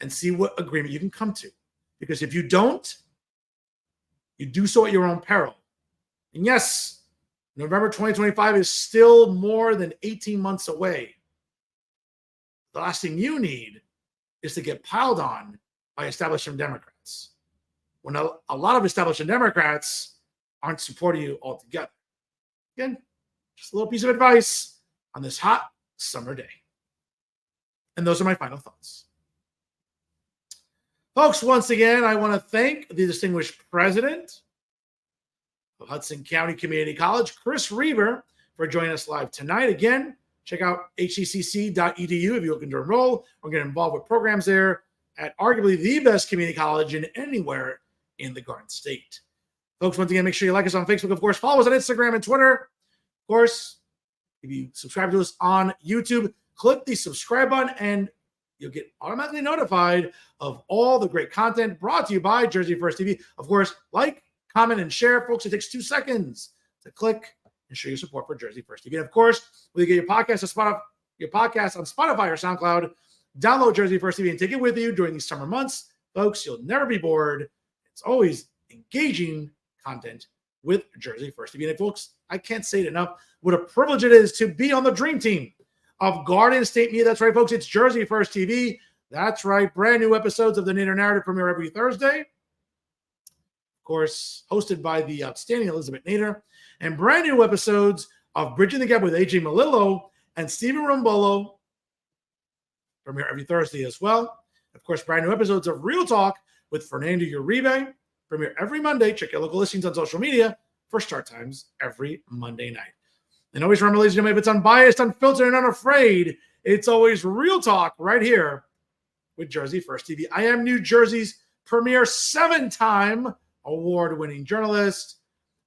and see what agreement you can come to. Because if you don't, you do so at your own peril. And yes, November 2025 is still more than 18 months away. The last thing you need is to get piled on by establishment Democrats, when a lot of establishment Democrats aren't supporting you altogether. Again, just a little piece of advice on this hot summer day. And those are my final thoughts. Folks, once again, I want to thank the distinguished president of Hudson County Community College, Chris Reber, for joining us live tonight. Again, check out hccc.edu if you're looking to enroll or get involved with programs there at arguably the best community college in anywhere in the Garden State. Folks, once again, make sure you like us on Facebook. Of course, follow us on Instagram and Twitter. Of course, if you subscribe to us on YouTube, click the subscribe button and you'll get automatically notified of all the great content brought to you by Jersey First TV. Of course, like, comment, and share. Folks, it takes 2 seconds to click and show your support for Jersey First TV. And of course, when you get your podcast on Spotify or SoundCloud, download Jersey First TV and take it with you during these summer months. Folks, you'll never be bored. It's always engaging content with Jersey First TV. And folks, I can't say it enough, what a privilege it is to be on the dream team of Garden State Media. That's right, folks. It's Jersey First TV. That's right. Brand new episodes of the Nader Narrative premiere every Thursday. Of course, hosted by the outstanding Elizabeth Nader. And brand new episodes of Bridging the Gap with AJ Malillo and Stephen Rombolo premiere every Thursday as well. Of course, brand new episodes of Real Talk with Fernando Uribe premiere every Monday. Check your local listings on social media for start times every Monday night. And always remember, ladies and gentlemen, if it's unbiased, unfiltered, and unafraid, it's always Real Talk right here with Jersey First TV. I am New Jersey's premier 7-time award-winning journalist,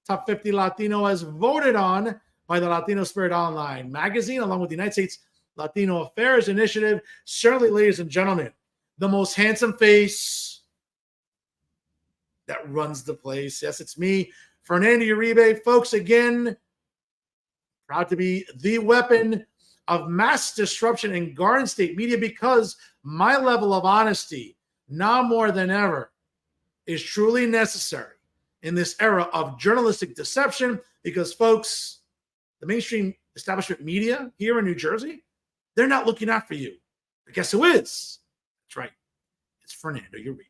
top 50 Latino as voted on by the Latino Spirit Online magazine, along with the United States Latino Affairs Initiative. Certainly, ladies and gentlemen, the most handsome face that runs the place. Yes, it's me, Fernando Uribe. Folks, again, proud to be the weapon of mass disruption in Garden State media because my level of honesty, now more than ever, is truly necessary in this era of journalistic deception because, folks, the mainstream establishment media here in New Jersey, they're not looking out for you. But guess who is? That's right. It's Fernando Uribe.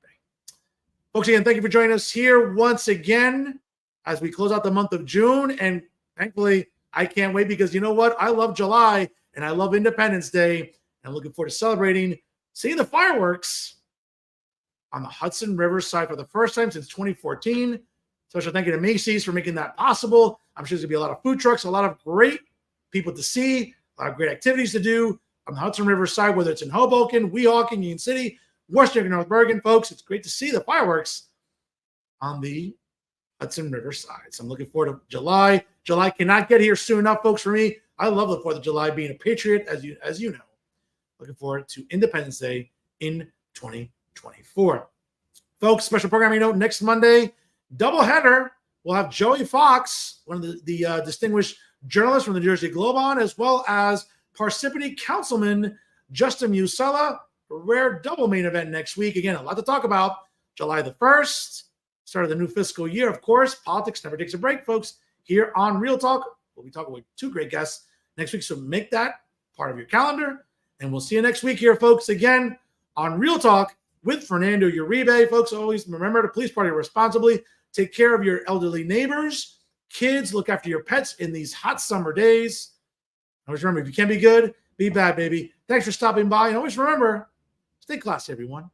Folks, again, thank you for joining us here once again as we close out the month of June. And thankfully, I can't wait because you know what? I love July and I love Independence Day. And I'm looking forward to celebrating, seeing the fireworks on the Hudson River side for the first time since 2014. Special thank you to Macy's for making that possible. I'm sure there's going to be a lot of food trucks, a lot of great people to see, a lot of great activities to do on the Hudson River side, whether it's in Hoboken, Weehawken, Union City, Westchester, North Bergen. Folks, it's great to see the fireworks on the Hudson Riverside. So I'm looking forward to July. July cannot get here soon enough, folks, for me. I love the 4th of July, being a patriot, as you know. Looking forward to Independence Day in 2024. Folks, special programming note, next Monday, doubleheader. We'll have Joey Fox, one of the distinguished journalists from the New Jersey Globe on, as well as Parsippany Councilman Justin Musella. A rare double main event next week. Again, a lot to talk about. July the 1st, start of the new fiscal year, of course. Politics never takes a break, folks. Here on Real Talk, we'll be talking with 2 great guests next week, so make that part of your calendar. And we'll see you next week here, folks, again on Real Talk with Fernando Uribe. Folks, always remember to please party responsibly. Take care of your elderly neighbors. Kids, look after your pets in these hot summer days. Always remember, if you can't be good, be bad, baby. Thanks for stopping by. And always remember, stay classy, everyone.